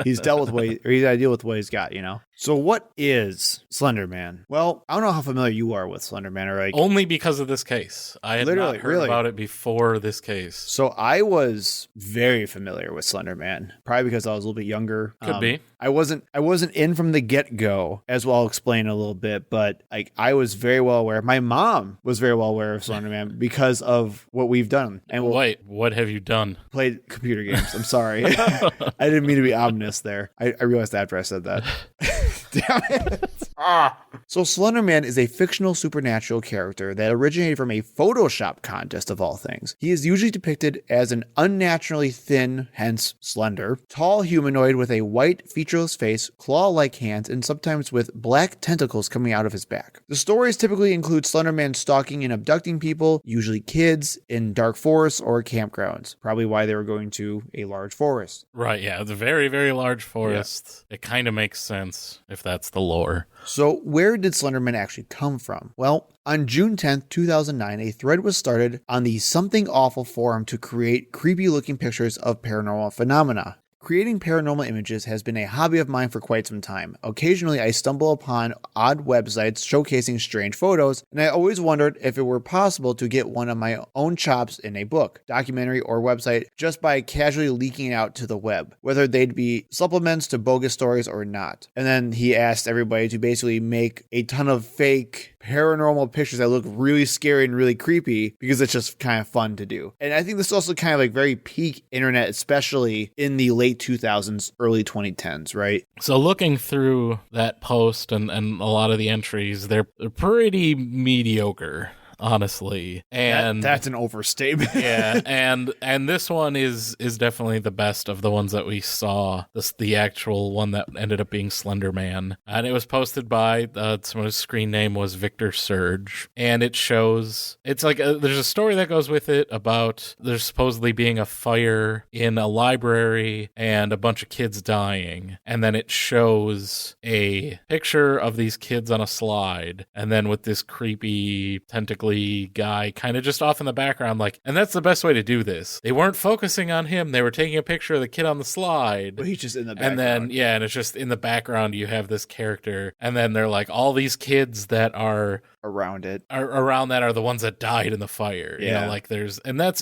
He's got to deal with what he's got, So what is Slender Man? Well, I don't know how familiar you are with Slender Man, or only because of this case. I had not heard about it before this case. So I was very familiar with Slender Man, probably because I was a little bit younger. Could be. I wasn't in from the get-go, as well. I'll explain a little bit, but I was very well aware. My mom was very well aware of Slender Man because of what we've done. And wait, what have you done? Played computer games. I'm sorry. I didn't mean to be ominous there. I realized after I said that. Damn it. So Slender Man is a fictional supernatural character that originated from a Photoshop contest of all things. He is usually depicted as an unnaturally thin, hence slender, tall humanoid with a white, featureless face, claw-like hands, and sometimes with black tentacles coming out of his back. The stories typically include Slender Man stalking and abducting people, usually kids, in dark forests or campgrounds. Probably why they were going to a large forest. Right, yeah. It's a very, very large forest. Yeah. It kind of makes sense if that's the lore. So where did Slender Man actually come from? Well, on June 10th, 2009, a thread was started on the Something Awful forum to create creepy-looking pictures of paranormal phenomena. Creating paranormal images has been a hobby of mine for quite some time. Occasionally, I stumble upon odd websites showcasing strange photos, and I always wondered if it were possible to get one of my own chops in a book, documentary, or website just by casually leaking it out to the web, whether they'd be supplements to bogus stories or not. And then he asked everybody to basically make a ton of fake paranormal pictures that look really scary and really creepy because it's just kind of fun to do. And I think this is also kind of like very peak internet, especially in the late 2000s, early 2010s, right? So looking through that post and a lot of the entries, they're pretty mediocre, honestly. And that's an overstatement. Yeah, and this one is definitely the best of the ones that we saw. The actual one that ended up being Slender Man, and it was posted by someone's screen name was Victor Surge, and it shows it's like there's a story that goes with it about there's supposedly being a fire in a library and a bunch of kids dying, and then it shows a picture of these kids on a slide, and then with this creepy tentacle guy kind of just off in the background, and that's the best way to do this. They weren't focusing on him, they were taking a picture of the kid on the slide, but he's just in the background. And then and it's just in the background you have this character, and then they're like all these kids that are around it. Around that are the ones that died in the fire. Yeah. You know, like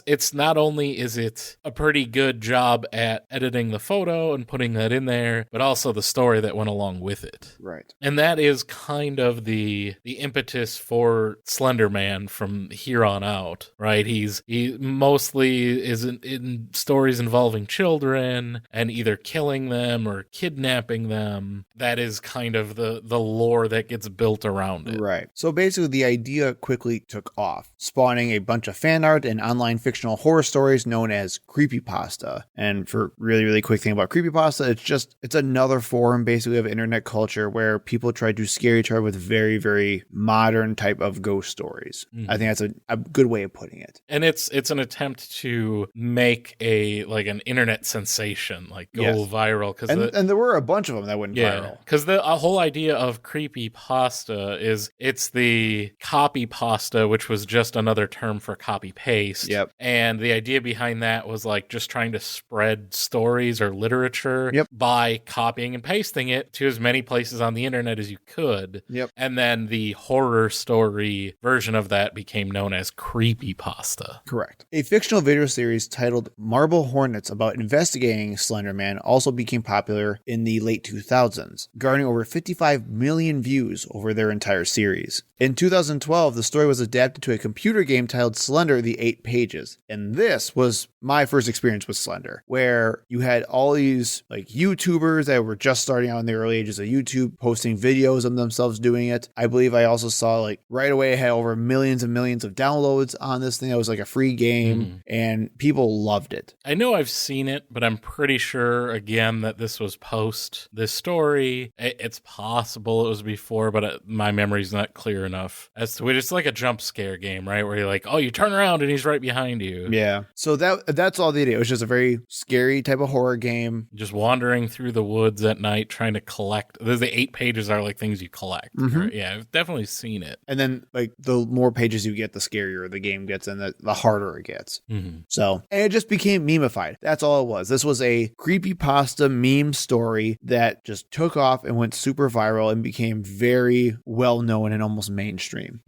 it's not only is it a pretty good job at editing the photo and putting that in there, but also the story that went along with it. Right. And that is kind of the impetus for Slender Man from here on out, right? He mostly is in stories involving children and either killing them or kidnapping them. That is kind of the lore that gets built around it. Right. So basically the idea quickly took off, spawning a bunch of fan art and online fictional horror stories known as creepypasta. And for really, really quick thing about creepypasta, it's another form basically of internet culture where people try to scare each other with very, very modern type of ghost stories. Mm-hmm. I think that's a good way of putting it. And it's an attempt to make an internet sensation, like go viral. And there were a bunch of them that went viral. Because the whole idea of creepypasta is it's the copy pasta, which was just another term for copy paste. Yep. And the idea behind that was like just trying to spread stories or literature by copying and pasting it to as many places on the internet as you could. Yep. And then the horror story version of that became known as creepypasta. Correct. A fictional video series titled Marble Hornets about investigating Slender Man also became popular in the late 2000s, garnering over 55 million views over their entire series. In 2012, the story was adapted to a computer game titled Slender: The 8 Pages. And this was my first experience with Slender, where you had all these like YouTubers that were just starting out in the early ages of YouTube posting videos of themselves doing it. I believe I also saw like right away it had over millions and millions of downloads on this thing. It was like a free game and people loved it. I know I've seen it, but I'm pretty sure again that this was post this story. It's possible it was before, but my memory's not clear enough as to which. It's like a jump scare game, right? Where you're like, oh, you turn around and he's right behind you. Yeah. So that's all they did. It was just a very scary type of horror game. Just wandering through the woods at night trying to collect. The 8 pages are like things you collect. Right? Yeah, I've definitely seen it. And then like the more pages you get, the scarier the game gets and the harder it gets. So, and it just became memeified. That's all it was. This was a creepypasta meme story that just took off and went super viral and became very well known and almost mainstream.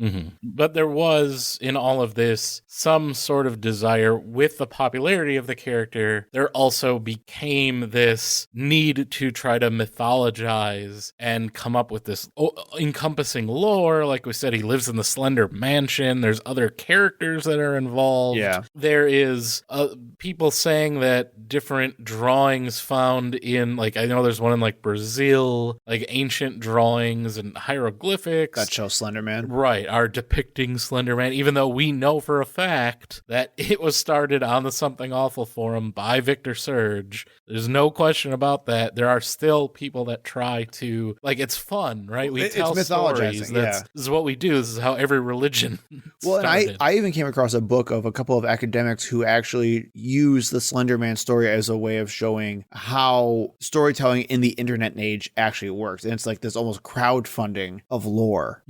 But there was in all of this some sort of desire with the popularity of the character. There also became this need to try to mythologize and come up with this encompassing lore. Like we said, he lives in the Slender Mansion. There's other characters that are involved. Yeah. There is people saying that different drawings found in, like, I know there's one in like Brazil, like ancient drawings and hieroglyphics that show Slender Man. Right, are depicting Slender Man, even though we know for a fact that it was started on the Something Awful forum by Victor Surge. There's no question about that. There are still people that try to, like, it's fun, right? We tell stories. This is what we do. This is how every religion Well, started. and I even came across a book of a couple of academics who actually use the Slender Man story as a way of showing how storytelling in the internet age actually works. And it's like this almost crowdfunding of lore,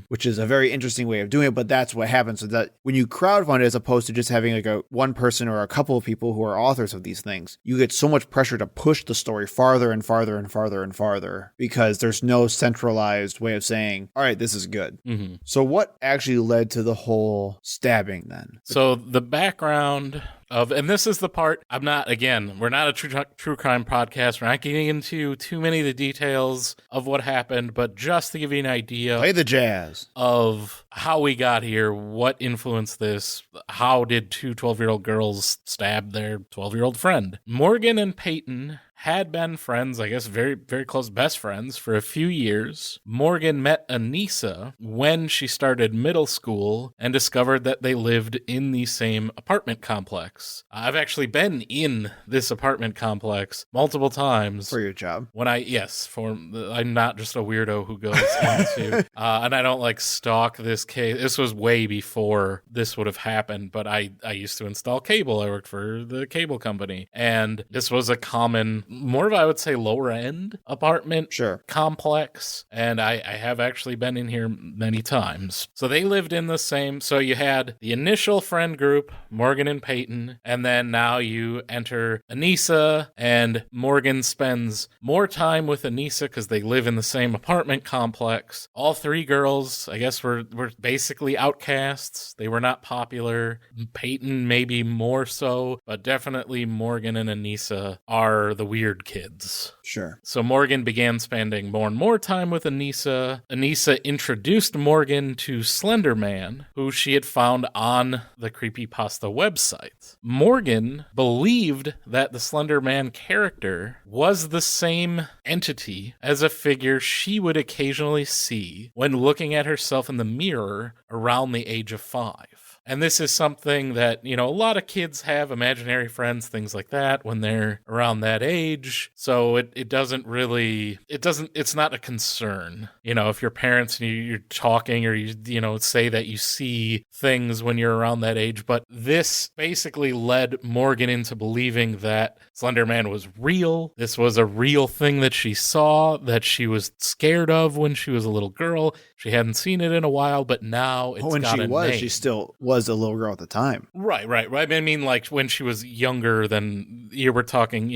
which is a very interesting way of doing it. But that's what happens. So that when you crowdfund it, as opposed to just having like a one person or a couple of people who are authors of these things, you get so much pressure to push the story farther and farther and farther and farther because there's no centralized way of saying, all right, this is good. So what actually led to the whole stabbing then? So the background of, and this is the part we're not a true crime podcast. We're not getting into too many of the details of what happened, but just to give you an idea. Play the jazz. Of how we got here, what influenced this, how did two 12-year-old girls stab their 12-year-old friend. Morgan and Peyton had been friends, I guess very, very close best friends for a few years. Morgan met Anissa when she started middle school and discovered that they lived in the same apartment complex. I've actually been in this apartment complex multiple times. For your job? I'm not just a weirdo who goes into, and I don't like stalk this case. This was way before this would have happened, but I used to install cable. I worked for the cable company, and this was a common more of, I would say, lower end apartment Sure. complex. And I have actually been in here many times. So they lived in the same. So you had the initial friend group, Morgan and Peyton, and then now you enter Anissa, and Morgan spends more time with Anissa because they live in the same apartment complex. All three girls, I guess, were basically outcasts. They were not popular. Peyton maybe more so, but definitely Morgan and Anissa are the weird kids. Sure. So Morgan began spending more and more time with Anissa. Anissa introduced Morgan to Slender Man, who she had found on the creepypasta website. Morgan believed that the Slender Man character was the same entity as a figure she would occasionally see when looking at herself in the mirror around the age of 5. And this is something that, a lot of kids have imaginary friends, things like that, when they're around that age. So it's not a concern. If your parents and you're talking or you say that you see things when you're around that age. But this basically led Morgan into believing that Slender Man was real. This was a real thing that she saw, that she was scared of when she was a little girl. She hadn't seen it in a while, but now it's got a name. She still was a little girl at the time. Right. I mean, like when she was younger than you were talking,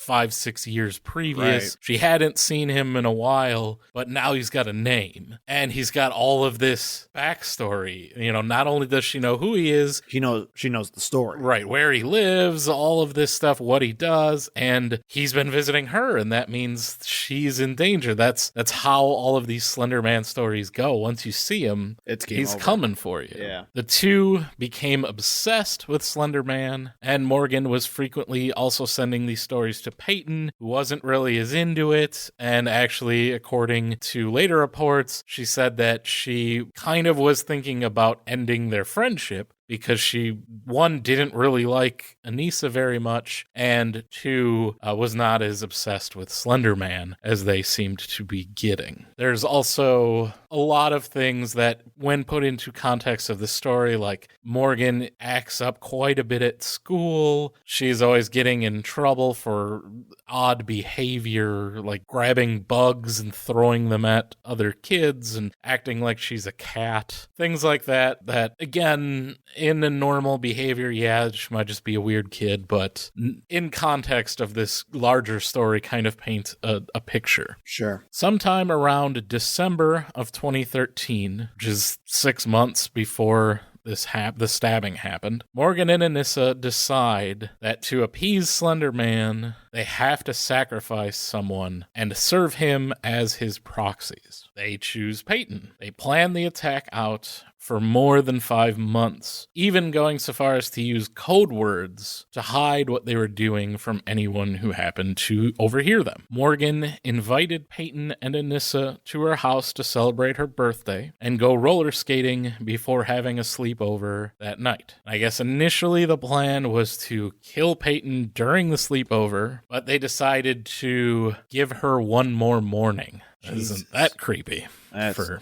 5-6 years previous. Right. She hadn't seen him in a while, but now he's got a name and he's got all of this backstory. Not only does she know who he is, she knows the story. Right, where he lives, all of this stuff, what he does, and he's been visiting her, and that means she's in danger. That's how all of these Slender Man stories go. Once you see him, he's coming for you. Yeah. The two became obsessed with Slender Man, and Morgan was frequently also sending these stories to Peyton, who wasn't really as into it. And actually, according to later reports, she said that she kind of was thinking about ending their friendship because she, one, didn't really like Anissa very much, and two, was not as obsessed with Slender Man as they seemed to be getting. There's also a lot of things that, when put into context of the story, like Morgan acts up quite a bit at school. She's always getting in trouble for odd behavior, like grabbing bugs and throwing them at other kids and acting like she's a cat. Things like that, again, in a normal behavior, she might just be a weird kid, but in context of this larger story, kind of paint a picture. Sure. Sometime around December of 2013, which is 6 months before the stabbing happened, Morgan and Anissa decide that to appease Slender Man, they have to sacrifice someone and serve him as his proxies. They choose Peyton. They plan the attack out for more than 5 months, even going so far as to use code words to hide what they were doing from anyone who happened to overhear them. Morgan invited Peyton and Anissa to her house to celebrate her birthday and go roller skating before having a sleepover that night. I guess initially the plan was to kill Peyton during the sleepover, but they decided to give her one more morning. Isn't that creepy? For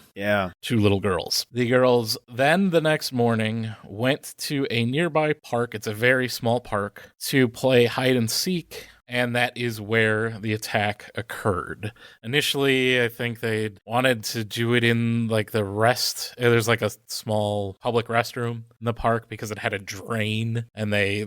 two little girls. The girls then the next morning went to a nearby park. It's a very small park to play hide and seek. And that is where the attack occurred. Initially, I think they wanted to do it in like the there's like a small public restroom in the park because it had a drain, and they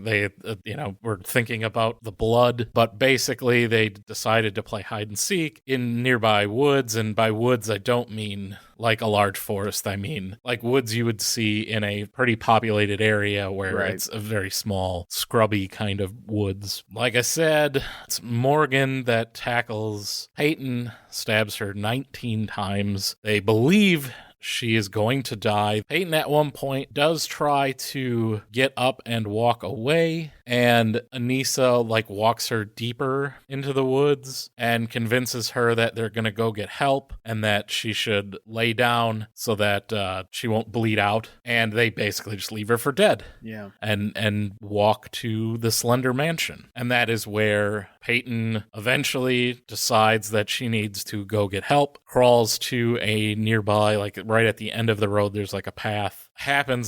were thinking about the blood. But basically, they decided to play hide and seek in nearby woods. And by woods, I don't mean like a large forest. I mean like woods you would see in a pretty populated area where it's a very small, scrubby kind of woods. Like I said, it's Morgan that tackles Peyton, stabs her 19 times. They believe she is going to die. Peyton at one point does try to get up and walk away, and Anissa walks her deeper into the woods and convinces her that they're going to go get help and that she should lay down so that she won't bleed out. And they basically just leave her for dead. Yeah. And walk to the Slender Mansion. And that is where Peyton eventually decides that she needs to go get help, crawls to a nearby, right at the end of the road, there's a path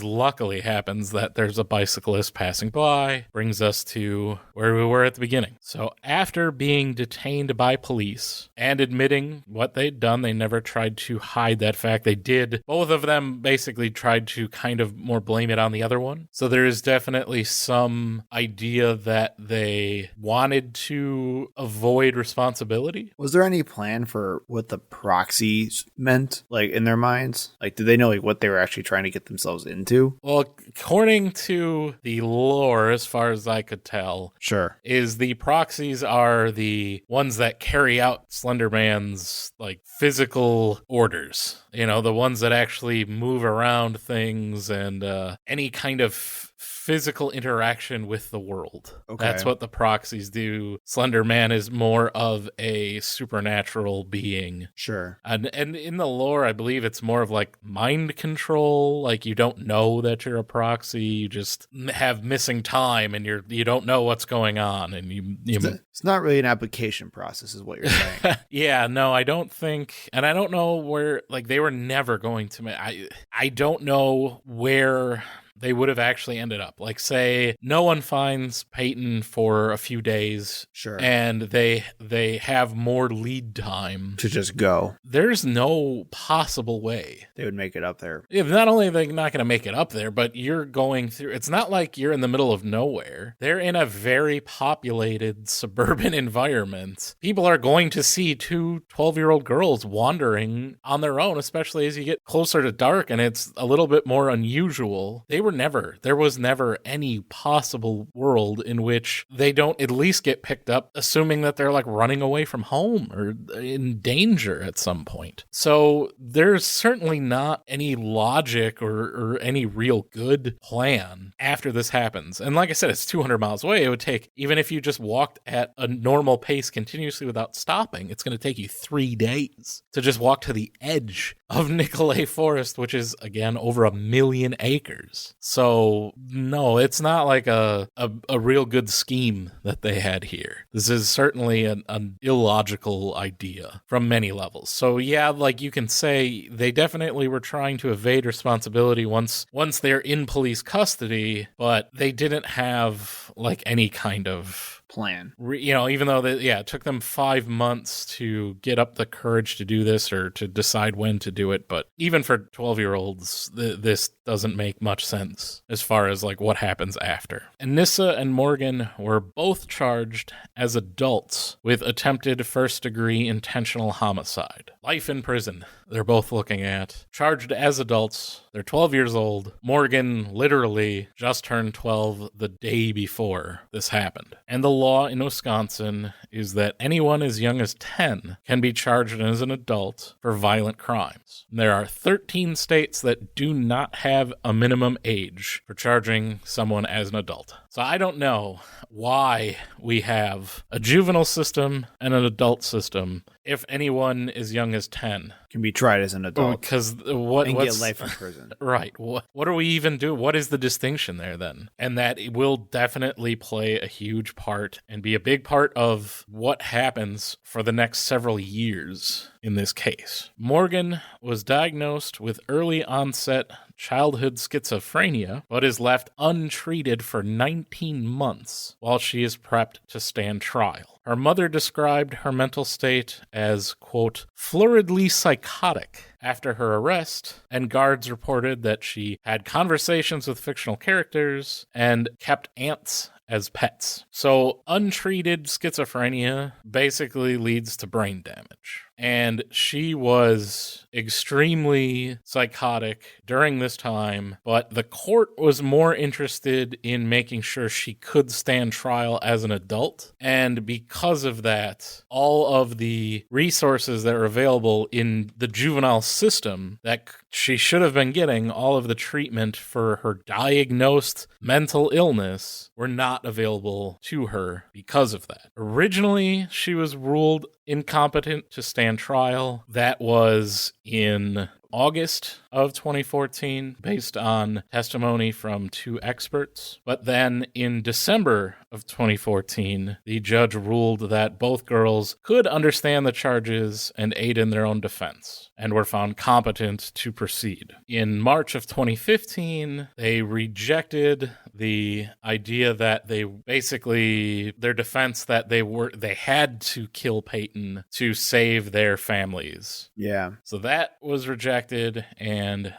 luckily happens that there's a bicyclist passing by, brings us to where we were at the beginning. So after being detained by police and admitting what they'd done, they never tried to hide that fact. They did. Both of them basically tried to kind of more blame it on the other one. So there is definitely some idea that they wanted to avoid responsibility. Was there any plan for what the proxies meant, like, in their minds? Like, did they know, like, what they were actually trying to get themselves into? Well, according to the lore, as far as I could tell, sure, is the proxies are the ones that carry out Slender Man's, like, physical orders. You know, the ones that actually move around things and any kind of physical interaction with the world. Okay. That's what the proxies do. Slender Man is more of a supernatural being. Sure. And in the lore, I believe it's more of like mind control. Like you don't know that you're a proxy. You just have missing time and you don't know what's going on. And it's not really an application process is what you're saying. Yeah, no, I don't think, and I don't know where, like they were never going to, I don't know where they would have actually ended up. Like, say, no one finds Peyton for a few days. Sure. And they have more lead time. To just go. There's no possible way. They would make it up there. If not only are they not going to make it up there, but you're going through, it's not like you're in the middle of nowhere. They're in a very populated suburban environment. People are going to see two 12-year-old girls wandering on their own, especially as you get closer to dark and it's a little bit more unusual. There was never any possible world in which they don't at least get picked up, assuming that they're like running away from home or in danger at some point. So there's certainly not any logic or any real good plan after this happens. And like I said, it's 200 miles away. It would take, even if you just walked at a normal pace continuously without stopping, it's going to take you 3 days to just walk to the edge of Nicolay Forest, which is, again, over 1 million acres. So, no, it's not like a real good scheme that they had here. This is certainly an illogical idea from many levels. So, yeah, like you can say they definitely were trying to evade responsibility once they're in police custody, but they didn't have like any kind of plan. Even though it took them 5 months to get up the courage to do this or to decide when to do it. But even for 12-year-olds, this doesn't make much sense as far as like what happens after. Anissa and Morgan were both charged as adults with attempted first-degree intentional homicide. Life in prison. They're both looking at. Charged as adults. They're 12 years old. Morgan literally just turned 12 the day before this happened. And the law in Wisconsin is that anyone as young as 10 can be charged as an adult for violent crimes. There are 13 states that do not have a minimum age for charging someone as an adult. So I don't know why we have a juvenile system and an adult system if anyone as young as 10 can be tried as an adult. Because get life in prison. Right. What do we even do? What is the distinction there then? And that it will definitely play a huge part and be a big part of what happens for the next several years in this case. Morgan was diagnosed with early onset childhood schizophrenia, but is left untreated for 19 months while she is prepped to stand trial. Her mother described her mental state as, quote, floridly psychotic after her arrest, and guards reported that she had conversations with fictional characters and kept ants as pets. So untreated schizophrenia basically leads to brain damage. And she was extremely psychotic during this time, but the court was more interested in making sure she could stand trial as an adult. And because of that, all of the resources that are available in the juvenile system that she should have been getting, all of the treatment for her diagnosed mental illness, were not available to her because of that. Originally, she was ruled incompetent to stand trial. That was in August of 2014, based on testimony from 2 experts. But then in December of 2014, the judge ruled that both girls could understand the charges and aid in their own defense. and were found competent to proceed. In March of 2015, they rejected the idea that their defense that they had to kill Peyton to save their families. Yeah. So that was rejected, and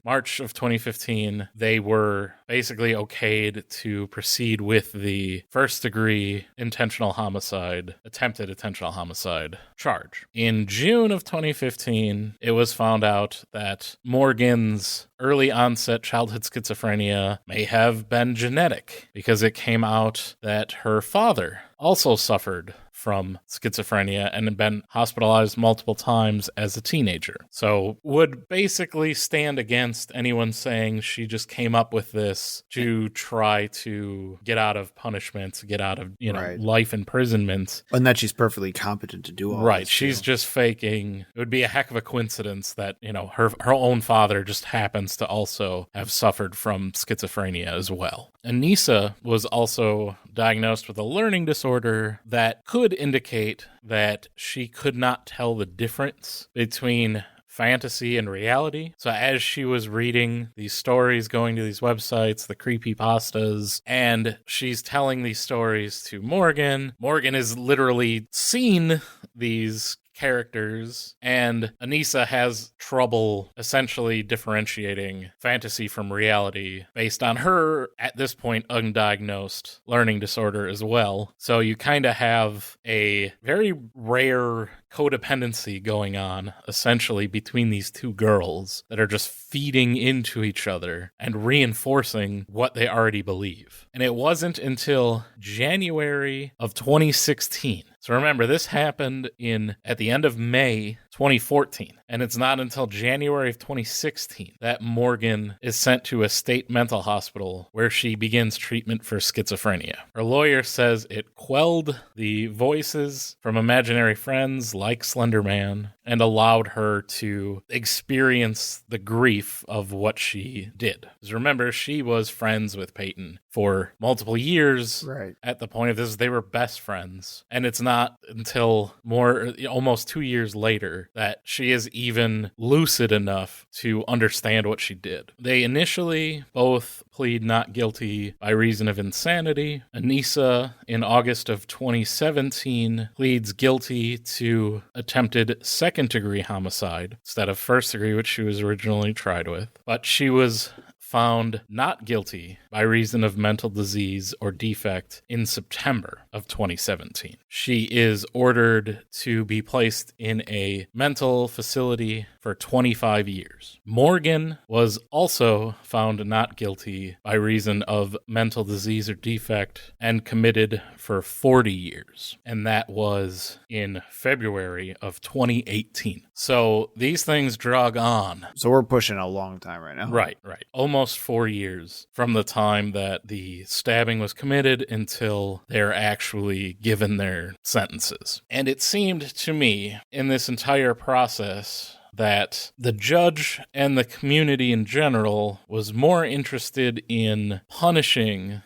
March of 2015, they were basically okayed to proceed with the first-degree attempted intentional homicide charge. In June of 2015, it was found out that Morgan's early onset childhood schizophrenia may have been genetic, because it came out that her father also suffered from schizophrenia and had been hospitalized multiple times as a teenager. So would basically stand against anyone saying she just came up with this to try to get out of punishment, get out of, life imprisonment. And that she's perfectly competent to do all Right. this. She's just faking. It would be a heck of a coincidence that, her own father just happens to also have suffered from schizophrenia as well. Anissa was also diagnosed with a learning disorder that could indicate that she could not tell the difference between fantasy and reality. So as she was reading these stories, going to these websites, the creepypastas, and she's telling these stories to Morgan has literally seen these characters, and Anissa has trouble essentially differentiating fantasy from reality based on her, at this point, undiagnosed learning disorder as well. So you kind of have a very rare codependency going on, essentially, between these two girls that are just feeding into each other and reinforcing what they already believe. And it wasn't until January of 2016. So remember, this happened at the end of May 2014, and it's not until January of 2016 that Morgan is sent to a state mental hospital where she begins treatment for schizophrenia. Her lawyer says it quelled the voices from imaginary friends like Slender Man and allowed her to experience the grief of what she did. Because remember, she was friends with Peyton for multiple years. Right. At the point of this, they were best friends. And it's not until almost 2 years later that she is even lucid enough to understand what she did. They initially both plead not guilty by reason of insanity. Anissa, in August of 2017, pleads guilty to attempted second-degree homicide instead of first-degree, which she was originally tried with. But she was found not guilty by reason of mental disease or defect in September of 2017. She is ordered to be placed in a mental facility for 25 years. Morgan was also found not guilty by reason of mental disease or defect and committed for 40 years. And that was in February of 2018. So these things drug on. So we're pushing a long time right now. Right. Almost 4 years from the time that the stabbing was committed until they're actually given their sentences. And it seemed to me in this entire process that the judge and the community in general was more interested in punishing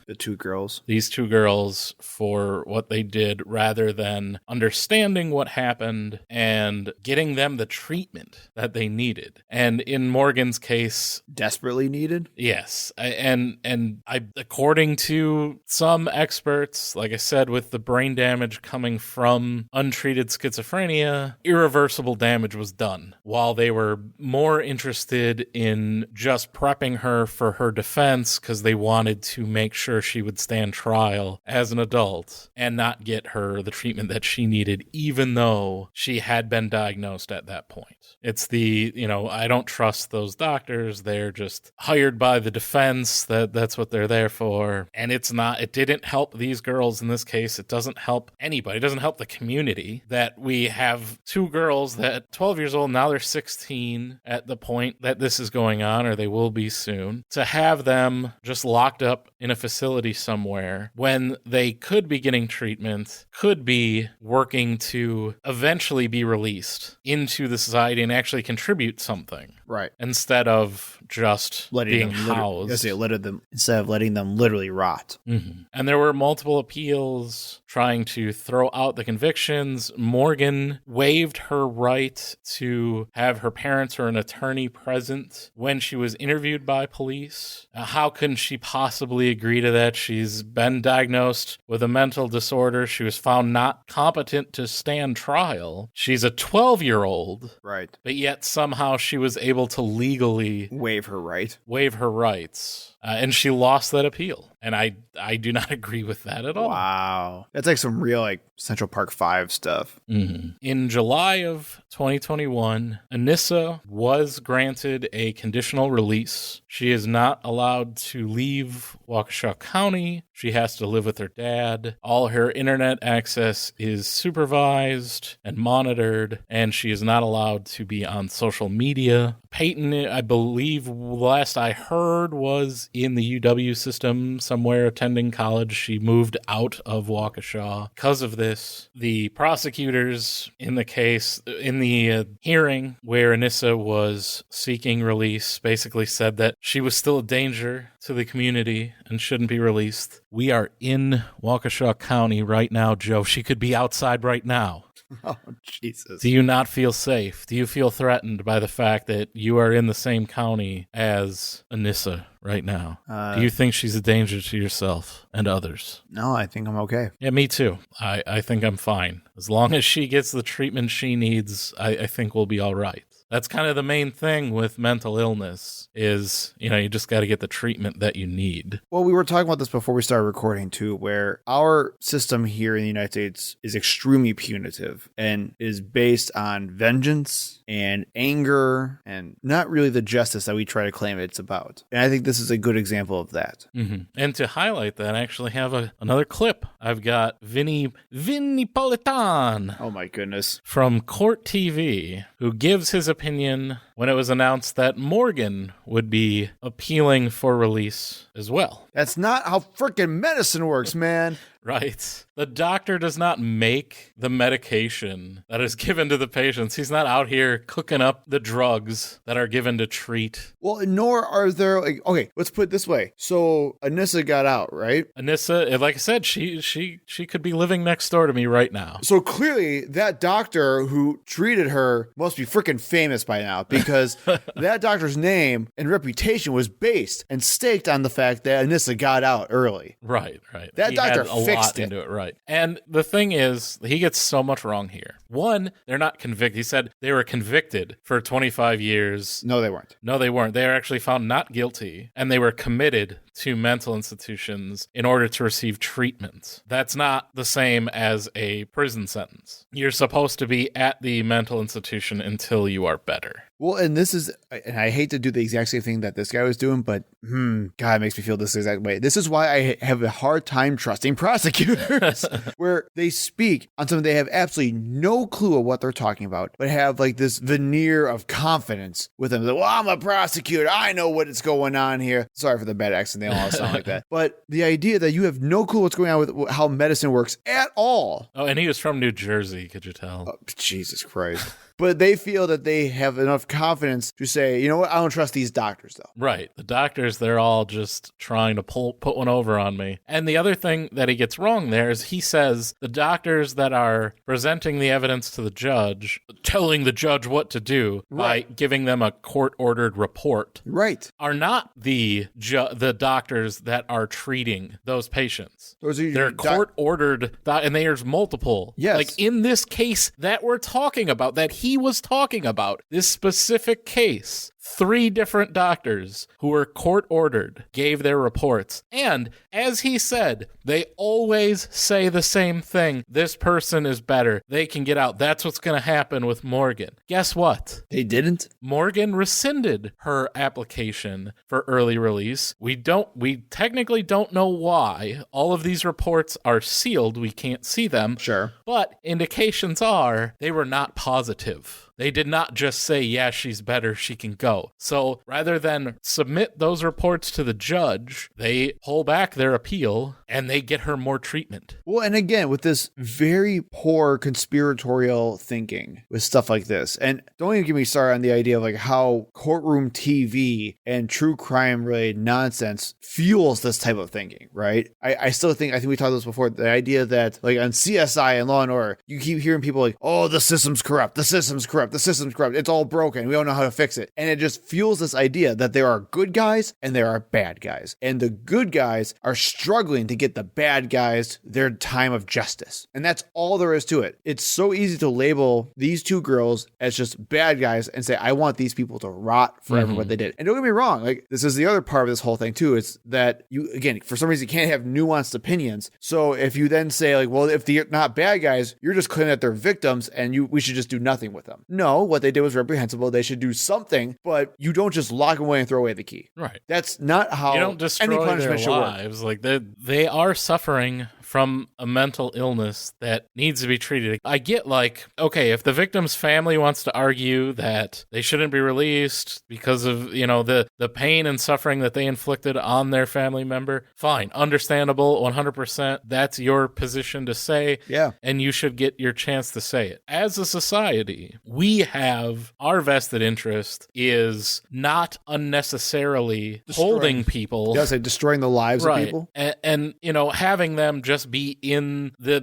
these two girls for what they did rather than understanding what happened and getting them the treatment that they needed. And in Morgan's case, desperately needed? Yes. According to some experts, like I said, with the brain damage coming from untreated schizophrenia, irreversible damage was done. While they were more interested in just prepping her for her defense because they wanted to make sure she would stand trial as an adult and not get her the treatment that she needed, even though she had been diagnosed at that point. It's I don't trust those doctors. They're just hired by the defense. That's what they're there for. And it didn't help these girls in this case. It doesn't help anybody. It doesn't help the community that we have two girls that 12 years old, now they're 16 at the point that this is going on, or they will be soon, to have them just locked up in a facility somewhere when they could be getting treatment, could be working to eventually be released into the society and actually contribute something. Right. Instead of just being housed. Instead of letting them literally rot. Mm-hmm. And there were multiple appeals trying to throw out the convictions. Morgan waived her right to have her parents or an attorney present when she was interviewed by police. How can she possibly agree to that? She's been diagnosed with a mental disorder. She was found not competent to stand trial. She's a 12-year-old. Right. But yet somehow she was able to legally waive her rights. And she lost that appeal. And I do not agree with that at all. Wow. That's like some real Central Park 5 stuff. Mm-hmm. In July of 2021, Anissa was granted a conditional release. She is not allowed to leave Waukesha County. She has to live with her dad. All her internet access is supervised and monitored, and she is not allowed to be on social media. Peyton, I believe, last I heard, was in the UW system somewhere attending college. She moved out of Waukesha. Because of this, the prosecutors in the case, in the hearing where Anissa was seeking release, basically said that she was still a danger to the community and shouldn't be released. We are in Waukesha County right now, Joe. She could be outside right now. Oh, Jesus. Do you not feel safe? Do you feel threatened by the fact that you are in the same county as Anissa right now? Do you think she's a danger to yourself and others? No, I think I'm okay. Yeah, me too. I think I'm fine. As long as she gets the treatment she needs, I think we'll be all right. That's kind of the main thing with mental illness is, you just got to get the treatment that you need. Well, we were talking about this before we started recording too, where our system here in the United States is extremely punitive and is based on vengeance and anger and not really the justice that we try to claim it's about. And I think this is a good example of that. Mm-hmm. And to highlight that, I actually have another clip. I've got Vinny Politan. Oh my goodness. From Court TV, who gives his opinion when it was announced that Morgan would be appealing for release as well. That's not how freaking medicine works, man. Right. The doctor does not make the medication that is given to the patients. He's not out here cooking up the drugs that are given to treat. Well, nor are there, okay, let's put it this way. So Anissa got out, right? Anissa, like I said, she could be living next door to me right now. So clearly that doctor who treated her must be freaking famous by now because that doctor's name and reputation was based and staked on the fact that Anissa got out early. Right. That doctor fixed it. Right. And the thing is, he gets so much wrong here. One, they're not convicted. He said they were convicted for 25 years. No, they weren't. They were actually found not guilty, and they were committed to mental institutions in order to receive treatment. That's not the same as a prison sentence. You're supposed to be at the mental institution until you are better. Well, and I hate to do the exact same thing that this guy was doing, but God, it makes me feel this exact way. This is why I have a hard time trusting prosecutors, where they speak on something they have absolutely no clue of what they're talking about, but have this veneer of confidence with them. Well, I'm a prosecutor. I know what is going on here. Sorry for the bad accent. They all sound like that. But the idea that you have no clue what's going on with how medicine works at all. Oh, and he was from New Jersey, could you tell? Oh, Jesus Christ. But they feel that they have enough confidence to say, you know what, I don't trust these doctors, though. Right. The doctors, they're all just trying to put one over on me. And the other thing that he gets wrong there is he says the doctors that are presenting the evidence to the judge, telling the judge what to do by giving them a court-ordered report, are not the doctors that are treating those patients. They're court-ordered, and there's multiple. Yes. Like in this case that we're talking about, that he was talking about, this specific case, 3 different doctors who were court-ordered gave their reports. And as he said, they always say the same thing. This person is better. They can get out. That's what's going to happen with Morgan. Guess what? They didn't? Morgan rescinded her application for early release. We technically don't know why. All of these reports are sealed. We can't see them. Sure. But indications are they were not positive. They did not just say, yeah, she's better, she can go. So rather than submit those reports to the judge, they pull back their appeal and they get her more treatment. Well, and again, with this very poor conspiratorial thinking with stuff like this, and don't even get me started on the idea of like how courtroom TV and true crime related nonsense fuels this type of thinking, right? I think we talked about this before, the idea that like on CSI and Law and Order, you keep hearing people like, oh, the system's corrupt, the system's corrupt, the system's corrupt, it's all broken, we don't know how to fix it. And it just fuels this idea that there are good guys and there are bad guys. And the good guys are struggling to get the bad guys their time of justice. And that's all there is to it. It's so easy to label these two girls as just bad guys and say, I want these people to rot forever what they did. And don't get me wrong, like this is the other part of this whole thing too, is that you, again, for some reason, can't have nuanced opinions. So if you then say like, well, if they're not bad guys, you're just claiming that they're victims and we should just do nothing with them. No, what they did was reprehensible. They should do something, but you don't just lock them away and throw away the key. Right. That's not how you don't destroy any punishment their lives. Like they are suffering from a mental illness that needs to be treated. I get like, okay, if the victim's family wants to argue that they shouldn't be released because of, you know, the pain and suffering that they inflicted on their family member, fine, understandable, 100%. That's your position to say. Yeah. And you should get your chance to say it. As a society, we have our vested interest is not unnecessarily holding people. You gotta say destroying the lives of people. And, you know, having them just be in the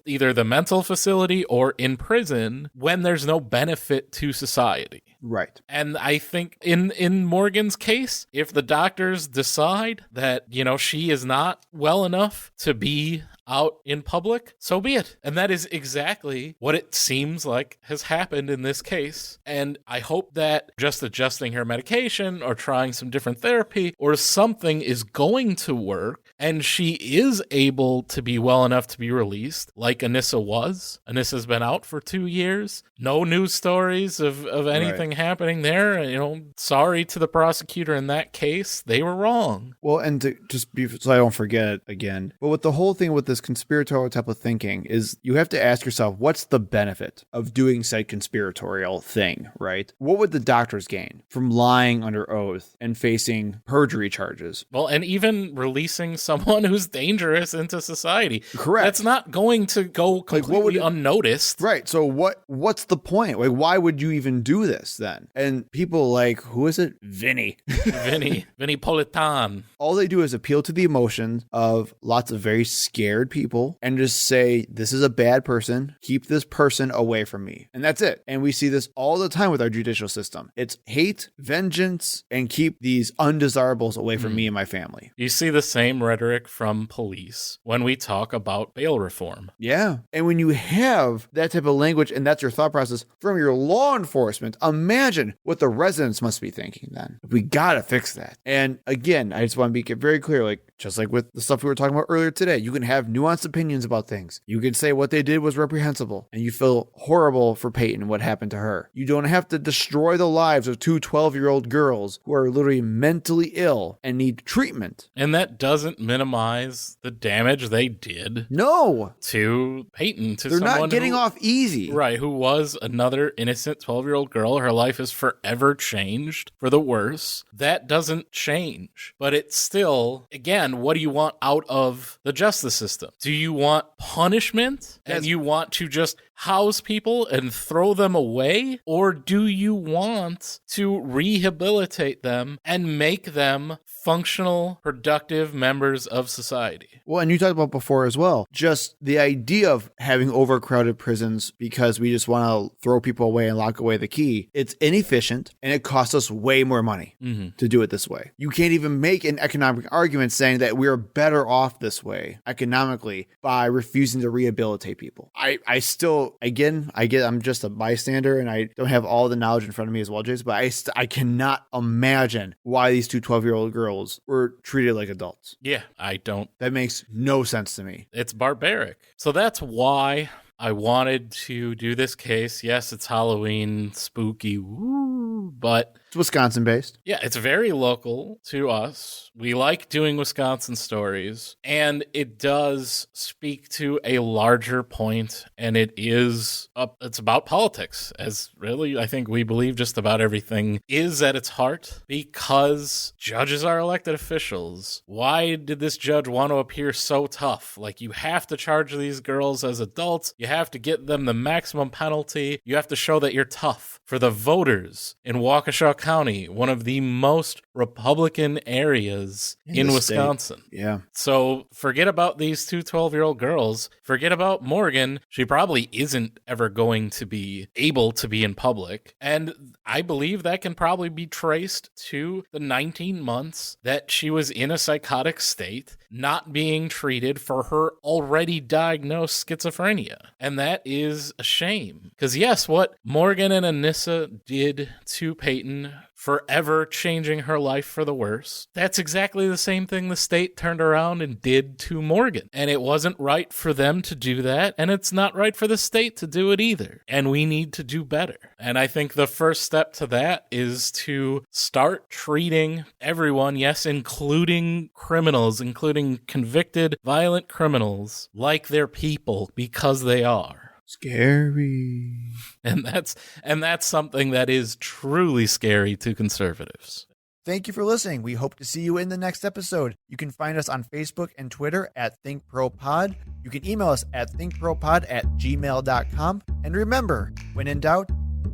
either the mental facility or in prison when there's no benefit to society. Right. And I think in Morgan's case, if the doctors decide that, you know, she is not well enough to be out in public, so be it. And that is exactly what it seems like has happened in this case. And I hope that just adjusting her medication or trying some different therapy or something is going to work and she is able to be well enough to be released like Anissa was. Anissa's been out for 2 years. No news stories of anything happening there. You know, sorry to the prosecutor in that case. They were wrong. Well, and to just be, so I don't forget it again, but with the whole thing with this conspiratorial type of thinking is you have to ask yourself, what's the benefit of doing said conspiratorial thing, right? What would the doctors gain from lying under oath and facing perjury charges? Well, and even releasing someone who's dangerous into society. Correct. That's not going to go completely unnoticed. Right. So what's the point? Like, why would you even do this then? And people like, who is it? Vinny Politan. All they do is appeal to the emotions of lots of very scared people and just say, this is a bad person. Keep this person away from me. And that's it. And we see this all the time with our judicial system. It's hate, vengeance, and keep these undesirables away from me and my family. You see the same rhetoric from police when we talk about bail reform. Yeah. And when you have that type of language and that's your thought process from your law enforcement, imagine what the residents must be thinking then. We got to fix that. And again, I just want to make it very clear, like, just like with the stuff we were talking about earlier today, you can have nuanced opinions about things. You can say what they did was reprehensible and you feel horrible for Peyton and what happened to her. You don't have to destroy the lives of two 12-year-old girls who are literally mentally ill and need treatment. And that doesn't minimize the damage they did. No. To Peyton. They're not getting off easy. Right. Who was another innocent 12-year-old girl. Her life is forever changed for the worse. That doesn't change. But it's still, again, what do you want out of the justice system? Do you want punishment and you want to just house people and throw them away? Or do you want to rehabilitate them and make them functional, productive members of society? Well, and you talked about before as well, just the idea of having overcrowded prisons because we just want to throw people away and lock away the key. It's inefficient and it costs us way more money to do it this way. You can't even make an economic argument saying that we're better off this way economically by refusing to rehabilitate people. I still, again, I'm just a bystander and I don't have all the knowledge in front of me as well, Jason, but I cannot imagine why these two 12-year-old girls were treated like adults. Yeah, I don't. That makes no sense to me. It's barbaric. So that's why I wanted to do this case. Yes, it's Halloween, spooky, woo, but It's Wisconsin based. Yeah, it's very local to us. We like doing Wisconsin stories, and it does speak to a larger point, and it's about politics, as really I think we believe just about everything is at its heart, because judges are elected officials. Why did this judge want to appear so tough? Like, you have to charge these girls as adults. You have to get them the maximum penalty. You have to show that you're tough for the voters in Waukesha County, one of the most Republican areas in Wisconsin. State. Yeah. So forget about these two 12-year-old girls. Forget about Morgan. She probably isn't ever going to be able to be in public. And I believe that can probably be traced to the 19 months that she was in a psychotic state, not being treated for her already diagnosed schizophrenia. And that is a shame. Because yes, what Morgan and Anissa did to Peyton, forever changing her life for the worse, that's exactly the same thing the state turned around and did to Morgan. And it wasn't right for them to do that, and it's not right for the state to do it either. And we need to do better. And I think the first step to that is to start treating everyone, yes, including criminals, including convicted violent criminals, like they're people, because they are. Scary. And that's something that is truly scary to conservatives. Thank you for listening. We hope to see you in the next episode. You can find us on Facebook and Twitter at ThinkProPod. You can email us at thinkpropod@gmail.com. And remember, when in doubt,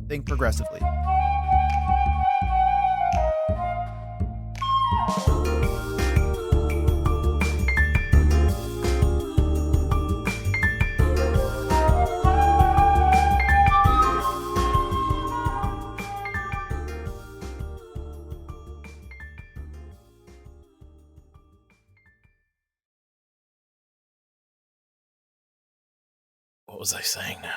think progressively. What was I saying now?